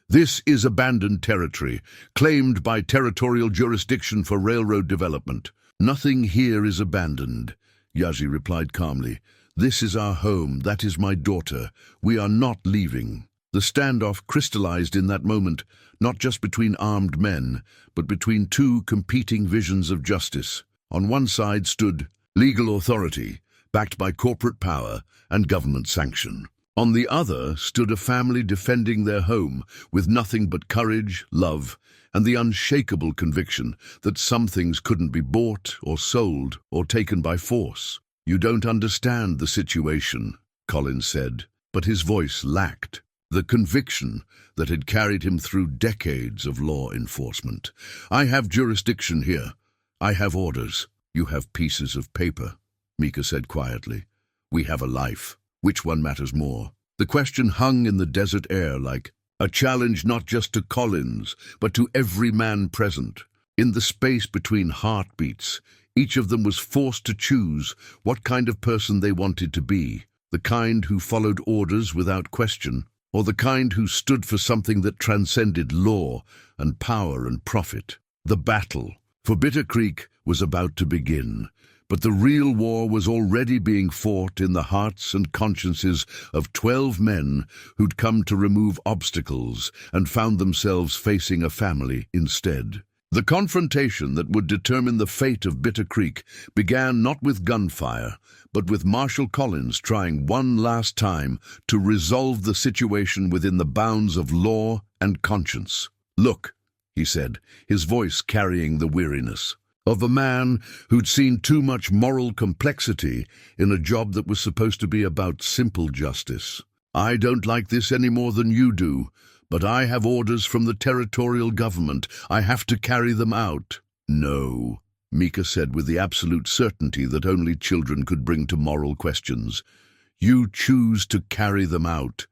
"This is abandoned territory, claimed by territorial jurisdiction for railroad development." "Nothing here is abandoned," Yazhi replied calmly. "This is our home, that is my daughter. We are not leaving." The standoff crystallized in that moment, not just between armed men, but between two competing visions of justice. On one side stood legal authority, backed by corporate power and government sanction. On the other stood a family defending their home with nothing but courage, love, and the unshakable conviction that some things couldn't be bought or sold or taken by force. "You don't understand the situation," Collins said, but his voice lacked the conviction that had carried him through decades of law enforcement. "I have jurisdiction here. I have orders." "You have pieces of paper," Mika said quietly. "We have a life. Which one matters more?" The question hung in the desert air like a challenge not just to Collins, but to every man present. In the space between heartbeats, each of them was forced to choose what kind of person they wanted to be, the kind who followed orders without question, or the kind who stood for something that transcended law and power and profit. The battle for Bitter Creek was about to begin. But the real war was already being fought in the hearts and consciences of 12 men who'd come to remove obstacles and found themselves facing a family instead. The confrontation that would determine the fate of Bitter Creek began not with gunfire, but with Marshal Collins trying one last time to resolve the situation within the bounds of law and conscience. "Look," he said, his voice carrying the weariness of a man who'd seen too much moral complexity in a job that was supposed to be about simple justice. "I don't like this any more than you do, but I have orders from the territorial government. I have to carry them out." "No," Mika said with the absolute certainty that only children could bring to moral questions. "You choose to carry them out.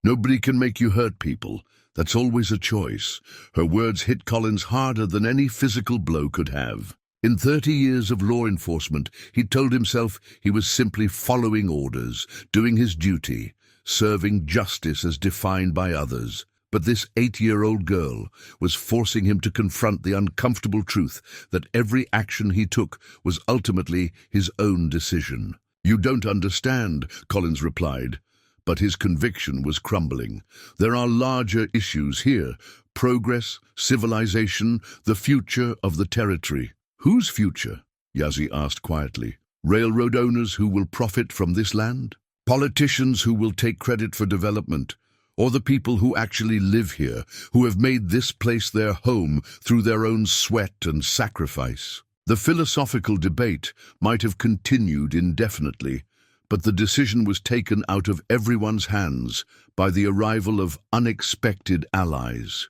Nobody can make you hurt people. That's always a choice." Her words hit Collins harder than any physical blow could have. In 30 years of law enforcement, he told himself he was simply following orders, doing his duty, serving justice as defined by others. But this 8-year-old girl was forcing him to confront the uncomfortable truth that every action he took was ultimately his own decision. "You don't understand," Collins replied. But his conviction was crumbling. "There are larger issues here. Progress, civilization, the future of the territory." "Whose future?" Yazhi asked quietly. "Railroad owners who will profit from this land? Politicians who will take credit for development? Or the people who actually live here, who have made this place their home through their own sweat and sacrifice?" The philosophical debate might have continued indefinitely, But the decision was taken out of everyone's hands by the arrival of unexpected allies.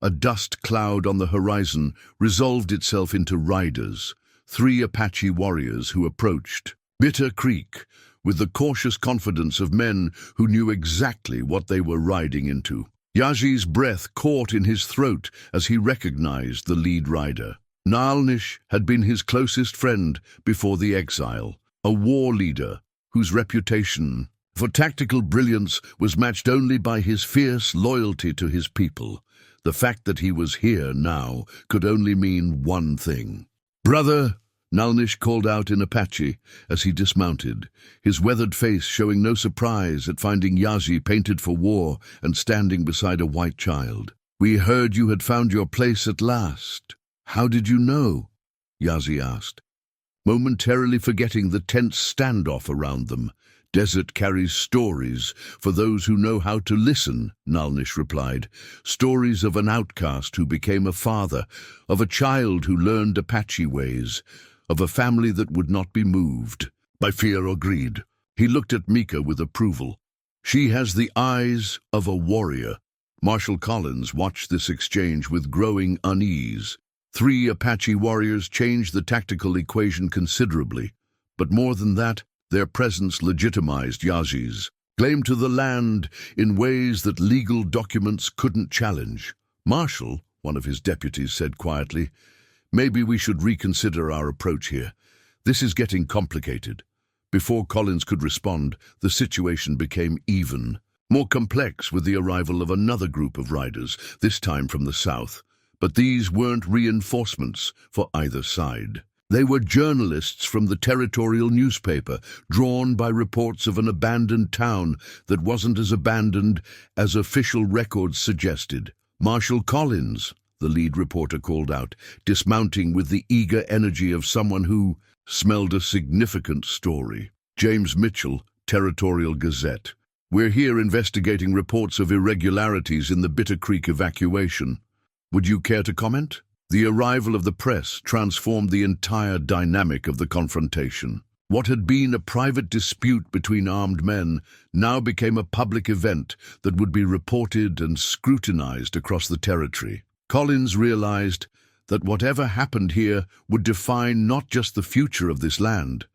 A dust cloud on the horizon resolved itself into riders, 3 Apache warriors who approached Bitter Creek with the cautious confidence of men who knew exactly what they were riding into. Yazhi's breath caught in his throat as he recognized the lead rider. Nalnish had been his closest friend before the exile, a war leader whose reputation for tactical brilliance was matched only by his fierce loyalty to his people. The fact that he was here now could only mean one thing. "Brother," Nalnish called out in Apache as he dismounted, his weathered face showing no surprise at finding Yazhi painted for war and standing beside a white child. "We heard you had found your place at last. How did you know?" Yazhi asked, momentarily forgetting the tense standoff around them. "Desert carries stories for those who know how to listen," Nalnish replied. "Stories of an outcast who became a father, of a child who learned Apache ways, of a family that would not be moved by fear or greed." He looked at Mika with approval. She has the eyes of a warrior. Marshal Collins watched this exchange with growing unease. 3 Apache warriors changed the tactical equation considerably, but more than that, their presence legitimized Yazhi's claim to the land in ways that legal documents couldn't challenge. "Marshal," one of his deputies said quietly, "maybe we should reconsider our approach here. This is getting complicated." Before Collins could respond, the situation became even more complex with the arrival of another group of riders, this time from the south. But these weren't reinforcements for either side. They were journalists from the territorial newspaper, drawn by reports of an abandoned town that wasn't as abandoned as official records suggested. "Marshal Collins," the lead reporter called out, dismounting with the eager energy of someone who smelled a significant story. "James Mitchell, Territorial Gazette. We're here investigating reports of irregularities in the Bitter Creek evacuation. Would you care to comment?" The arrival of the press transformed the entire dynamic of the confrontation. What had been a private dispute between armed men now became a public event that would be reported and scrutinized across the territory. Collins realized that whatever happened here would define not just the future of this land,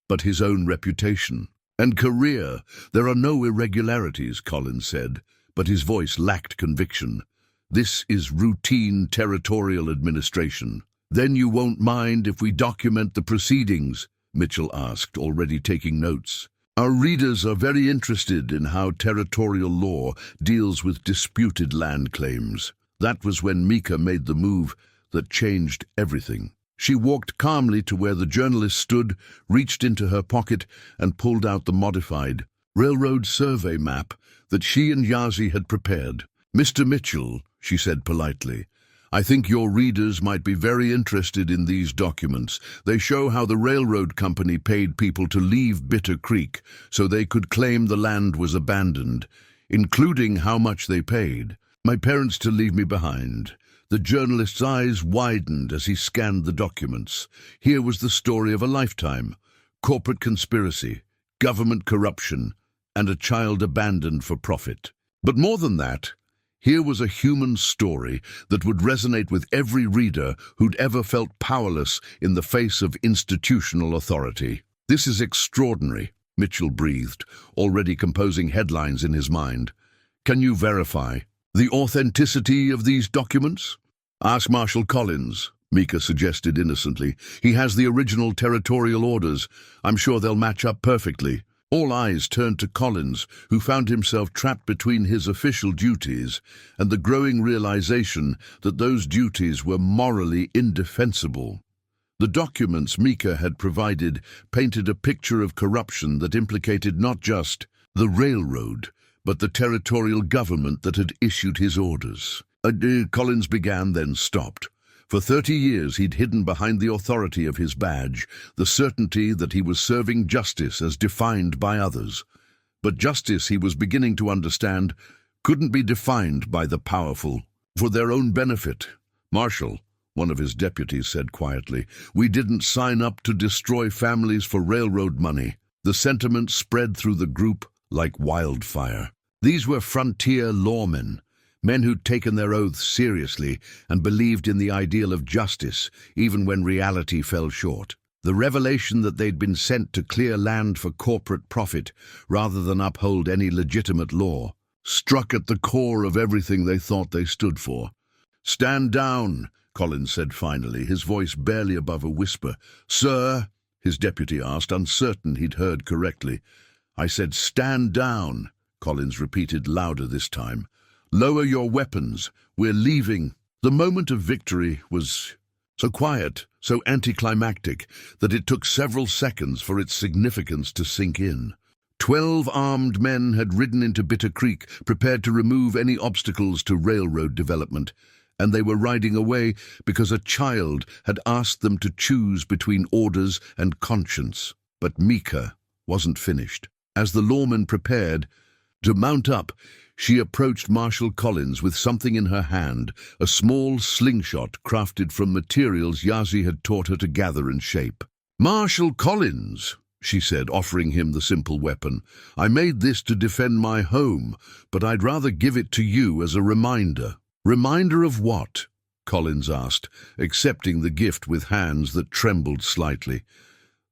but his own reputation and career. "There are no irregularities," Collins said, but his voice lacked conviction. "This is routine territorial administration." "Then you won't mind if we document the proceedings?" Mitchell asked, already taking notes. "Our readers are very interested in how territorial law deals with disputed land claims." That was when Mika made the move that changed everything. She walked calmly to where the journalist stood, reached into her pocket, and pulled out the modified railroad survey map that she and Yazhi had prepared. "Mr. Mitchell," she said politely, "I think your readers might be very interested in these documents. They show how the railroad company paid people to leave Bitter Creek so they could claim the land was abandoned, including how much they paid. My parents to leave me behind." The journalist's eyes widened as he scanned the documents. Here was the story of a lifetime: corporate conspiracy, government corruption, and a child abandoned for profit. But more than that, here was a human story that would resonate with every reader who'd ever felt powerless in the face of institutional authority. "This is extraordinary," Mitchell breathed, already composing headlines in his mind. "Can you verify the authenticity of these documents?" "Ask Marshal Collins," Mika suggested innocently. "He has the original territorial orders. I'm sure they'll match up perfectly." All eyes turned to Collins, who found himself trapped between his official duties and the growing realization that those duties were morally indefensible. The documents Mika had provided painted a picture of corruption that implicated not just the railroad, but the territorial government that had issued his orders. Collins began, then stopped. For 30 years he'd hidden behind the authority of his badge, the certainty that he was serving justice as defined by others. But justice, he was beginning to understand, couldn't be defined by the powerful for their own benefit. "Marshal," one of his deputies said quietly, "we didn't sign up to destroy families for railroad money." The sentiment spread through the group like wildfire. These were frontier lawmen, men who'd taken their oaths seriously and believed in the ideal of justice, even when reality fell short. The revelation that they'd been sent to clear land for corporate profit rather than uphold any legitimate law struck at the core of everything they thought they stood for. "Stand down," Collins said finally, his voice barely above a whisper. "Sir?" his deputy asked, uncertain he'd heard correctly. "I said stand down," Collins repeated louder this time. "Lower your weapons. We're leaving." The moment of victory was so quiet, so anticlimactic, that it took several seconds for its significance to sink in. 12 armed men had ridden into Bitter Creek, prepared to remove any obstacles to railroad development, and they were riding away because a child had asked them to choose between orders and conscience. But Mika wasn't finished. As the lawman prepared to mount up, she approached Marshal Collins with something in her hand, a small slingshot crafted from materials Yazhi had taught her to gather and shape. "Marshal Collins," she said, offering him the simple weapon, "I made this to defend my home, but I'd rather give it to you as a reminder." "Reminder of what?" Collins asked, accepting the gift with hands that trembled slightly.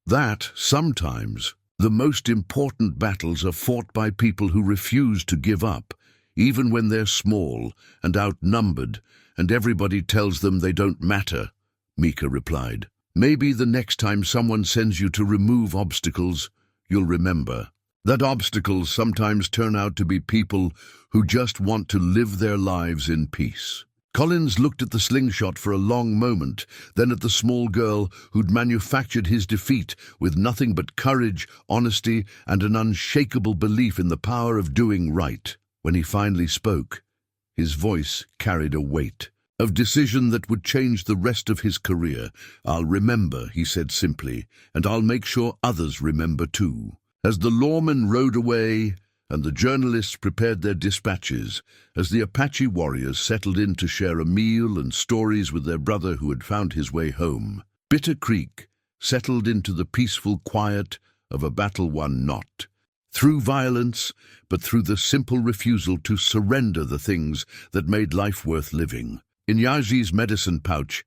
"That, sometimes, the most important battles are fought by people who refuse to give up, even when they're small and outnumbered, and everybody tells them they don't matter," Mika replied. "Maybe the next time someone sends you to remove obstacles, you'll remember that obstacles sometimes turn out to be people who just want to live their lives in peace." Collins looked at the slingshot for a long moment, then at the small girl who'd manufactured his defeat with nothing but courage, honesty, and an unshakable belief in the power of doing right. When he finally spoke, his voice carried a weight of decision that would change the rest of his career. "I'll remember," he said simply, "and I'll make sure others remember too." As the lawmen rode away and the journalists prepared their dispatches, as the Apache warriors settled in to share a meal and stories with their brother who had found his way home, Bitter Creek settled into the peaceful quiet of a battle won not through violence, but through the simple refusal to surrender the things that made life worth living. In Yazhi's medicine pouch,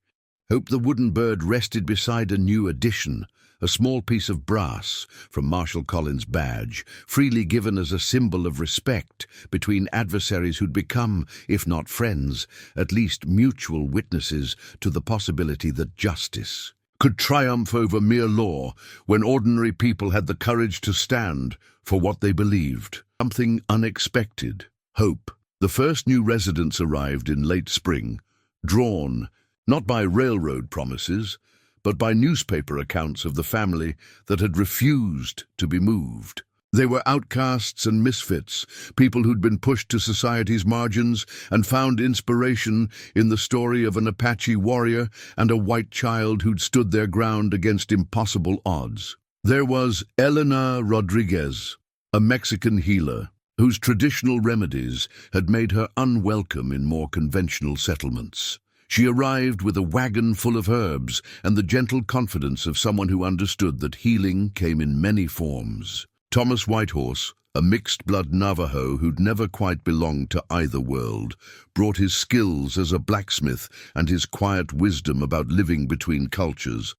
Hope the wooden bird rested beside a new addition, a small piece of brass from Marshal Collins' badge, freely given as a symbol of respect between adversaries who'd become, if not friends, at least mutual witnesses to the possibility that justice could triumph over mere law when ordinary people had the courage to stand for what they believed. Something unexpected. Hope. The first new residents arrived in late spring, drawn not by railroad promises, but by newspaper accounts of the family that had refused to be moved. They were outcasts and misfits, people who'd been pushed to society's margins and found inspiration in the story of an Apache warrior and a white child who'd stood their ground against impossible odds. There was Elena Rodriguez, a Mexican healer, whose traditional remedies had made her unwelcome in more conventional settlements. She arrived with a wagon full of herbs and the gentle confidence of someone who understood that healing came in many forms. Thomas Whitehorse, a mixed-blood Navajo who'd never quite belonged to either world, brought his skills as a blacksmith and his quiet wisdom about living between cultures.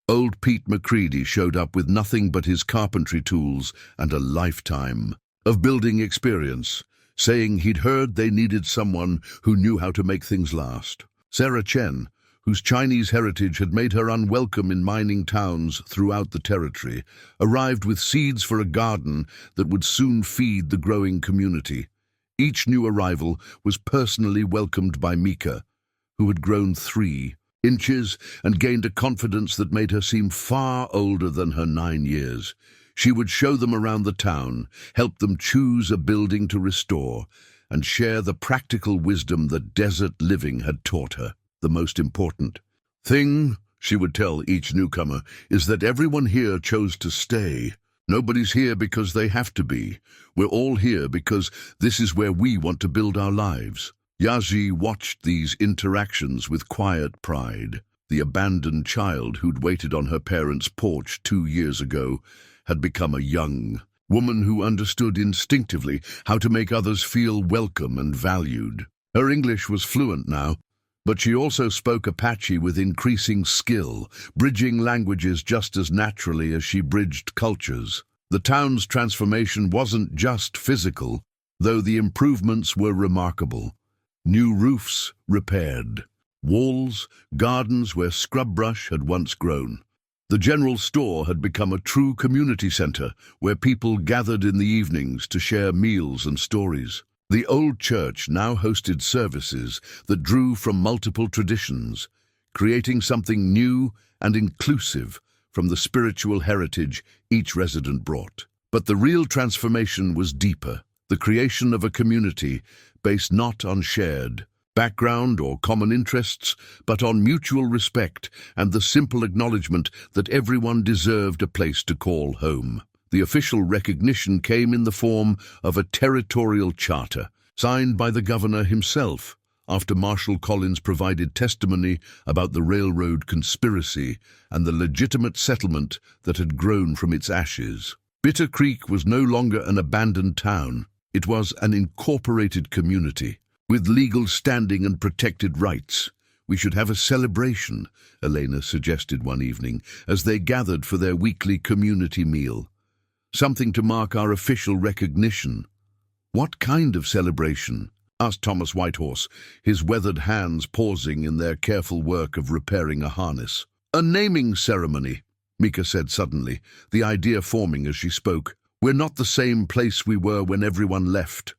Old Pete McCready showed up with nothing but his carpentry tools and a lifetime of building experience, saying he'd heard they needed someone who knew how to make things last. Sarah Chen, whose Chinese heritage had made her unwelcome in mining towns throughout the territory, arrived with seeds for a garden that would soon feed the growing community. Each new arrival was personally welcomed by Mika, who had grown 3 inches and gained a confidence that made her seem far older than her 9 years. She would show them around the town, help them choose a building to restore, and share the practical wisdom that desert living had taught her. The most important thing, she would tell each newcomer, is that everyone here chose to stay. Nobody's here because they have to be. We're all here because this is where we want to build our lives. Yazhi watched these interactions with quiet pride. The abandoned child who'd waited on her parents' porch 2 years ago had become a young woman who understood instinctively how to make others feel welcome and valued. Her English was fluent now, but she also spoke Apache with increasing skill, bridging languages just as naturally as she bridged cultures. The town's transformation wasn't just physical, though the improvements were remarkable. New roofs repaired, walls, gardens where scrub brush had once grown. The general store had become a true community center where people gathered in the evenings to share meals and stories. The old church now hosted services that drew from multiple traditions, creating something new and inclusive from the spiritual heritage each resident brought. But the real transformation was deeper, the creation of a community based not on shared background or common interests, but on mutual respect and the simple acknowledgement that everyone deserved a place to call home. The official recognition came in the form of a territorial charter, signed by the governor himself, after Marshal Collins provided testimony about the railroad conspiracy and the legitimate settlement that had grown from its ashes. Bitter Creek was no longer an abandoned town. It was an incorporated community, with legal standing and protected rights. We should have a celebration, Elena suggested one evening, as they gathered for their weekly community meal. Something to mark our official recognition. What kind of celebration? Asked Thomas Whitehorse, his weathered hands pausing in their careful work of repairing a harness. A naming ceremony, Mika said suddenly, the idea forming as she spoke. We're not the same place we were when everyone left.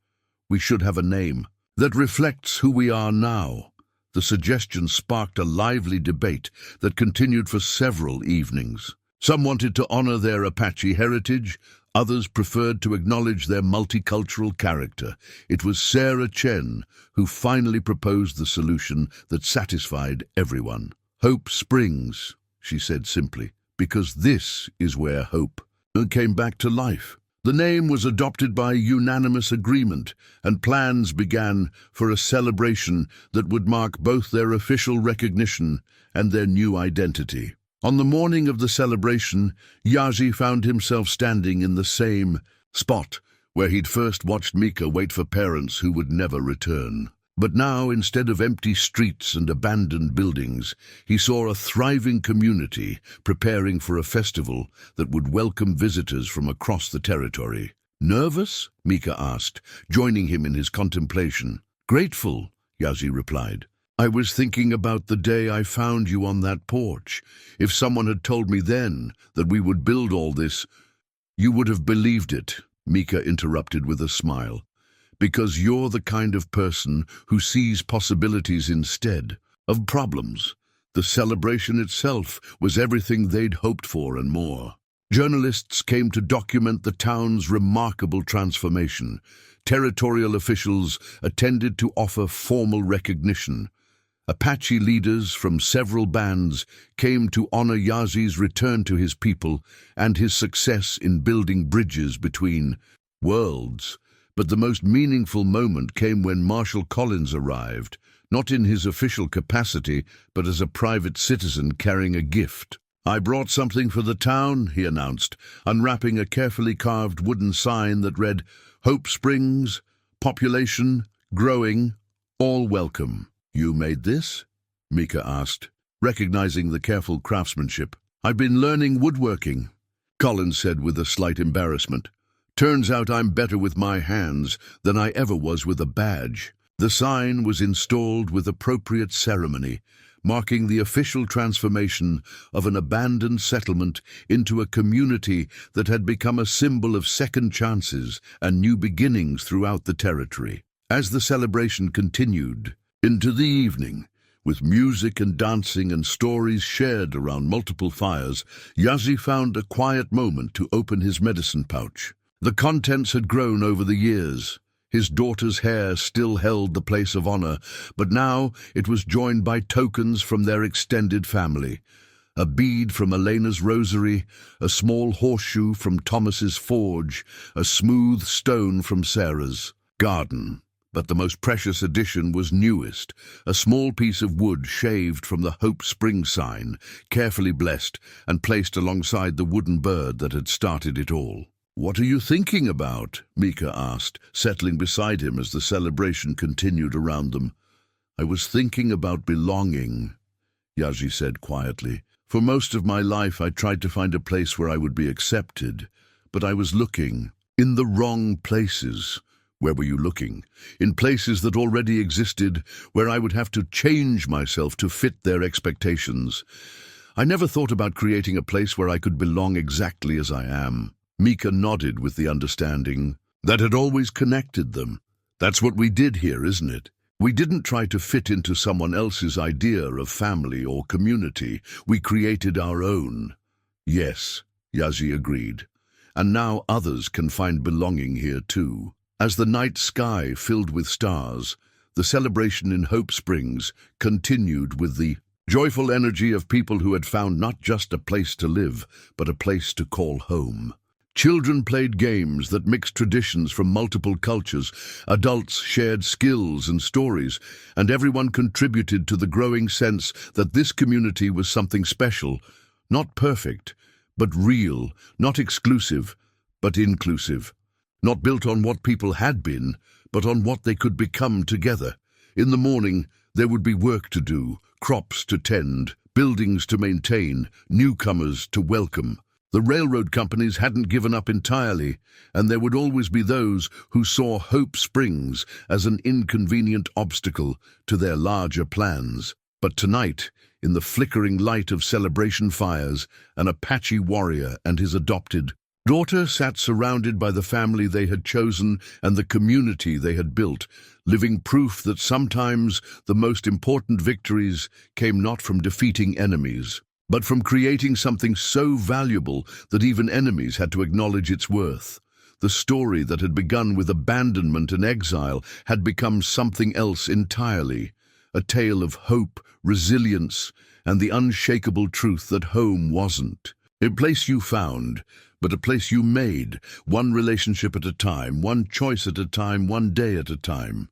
We should have a name that reflects who we are now. The suggestion sparked a lively debate that continued for several evenings. Some wanted to honor their Apache heritage, others preferred to acknowledge their multicultural character. It was Sarah Chen who finally proposed the solution that satisfied everyone. Hope Springs, she said simply, because this is where hope came back to life. The name was adopted by unanimous agreement, and plans began for a celebration that would mark both their official recognition and their new identity. On the morning of the celebration, Yazhi found himself standing in the same spot where he'd first watched Mika wait for parents who would never return. But now, instead of empty streets and abandoned buildings, he saw a thriving community preparing for a festival that would welcome visitors from across the territory. Nervous? Mika asked, joining him in his contemplation. Grateful, Yazhi replied. I was thinking about the day I found you on that porch. If someone had told me then that we would build all this, you would have believed it, Mika interrupted with a smile. Because you're the kind of person who sees possibilities instead of problems. The celebration itself was everything they'd hoped for and more. Journalists came to document the town's remarkable transformation. Territorial officials attended to offer formal recognition. Apache leaders from several bands came to honor Yazhi's return to his people and his success in building bridges between worlds. But the most meaningful moment came when Marshal Collins arrived, not in his official capacity, but as a private citizen carrying a gift. I brought something for the town, he announced, unwrapping a carefully carved wooden sign that read, Hope Springs, population, growing, all welcome. You made this? Mika asked, recognizing the careful craftsmanship. I've been learning woodworking, Collins said with a slight embarrassment. Turns out I'm better with my hands than I ever was with a badge. The sign was installed with appropriate ceremony, marking the official transformation of an abandoned settlement into a community that had become a symbol of second chances and new beginnings throughout the territory. As the celebration continued into the evening, with music and dancing and stories shared around multiple fires, Yazhi found a quiet moment to open his medicine pouch. The contents had grown over the years. His daughter's hair still held the place of honor, but now it was joined by tokens from their extended family. A bead from Elena's rosary, a small horseshoe from Thomas's forge, a smooth stone from Sarah's garden. But the most precious addition was newest, a small piece of wood shaved from the Hope Spring sign, carefully blessed and placed alongside the wooden bird that had started it all. "What are you thinking about?" Mika asked, settling beside him as the celebration continued around them. "I was thinking about belonging," Yazhi said quietly. "For most of my life I tried to find a place where I would be accepted, but I was looking in the wrong places." "Where were you looking?" "In places that already existed, where I would have to change myself to fit their expectations. I never thought about creating a place where I could belong exactly as I am." Mika nodded with the understanding that had always connected them. "That's what we did here, isn't it? We didn't try to fit into someone else's idea of family or community. We created our own." "Yes," Yazhi agreed. "And now others can find belonging here too." As the night sky filled with stars, the celebration in Hope Springs continued with the joyful energy of people who had found not just a place to live, but a place to call home. Children played games that mixed traditions from multiple cultures, adults shared skills and stories, and everyone contributed to the growing sense that this community was something special, not perfect, but real, not exclusive, but inclusive. Not built on what people had been, but on what they could become together. In the morning, there would be work to do, crops to tend, buildings to maintain, newcomers to welcome. The railroad companies hadn't given up entirely, and there would always be those who saw Hope Springs as an inconvenient obstacle to their larger plans. But tonight, in the flickering light of celebration fires, an Apache warrior and his adopted daughter sat surrounded by the family they had chosen and the community they had built, living proof that sometimes the most important victories came not from defeating enemies, but from creating something so valuable that even enemies had to acknowledge its worth. The story that had begun with abandonment and exile had become something else entirely, a tale of hope, resilience, and the unshakable truth that home wasn't a place you found, but a place you made, one relationship at a time, one choice at a time, one day at a time.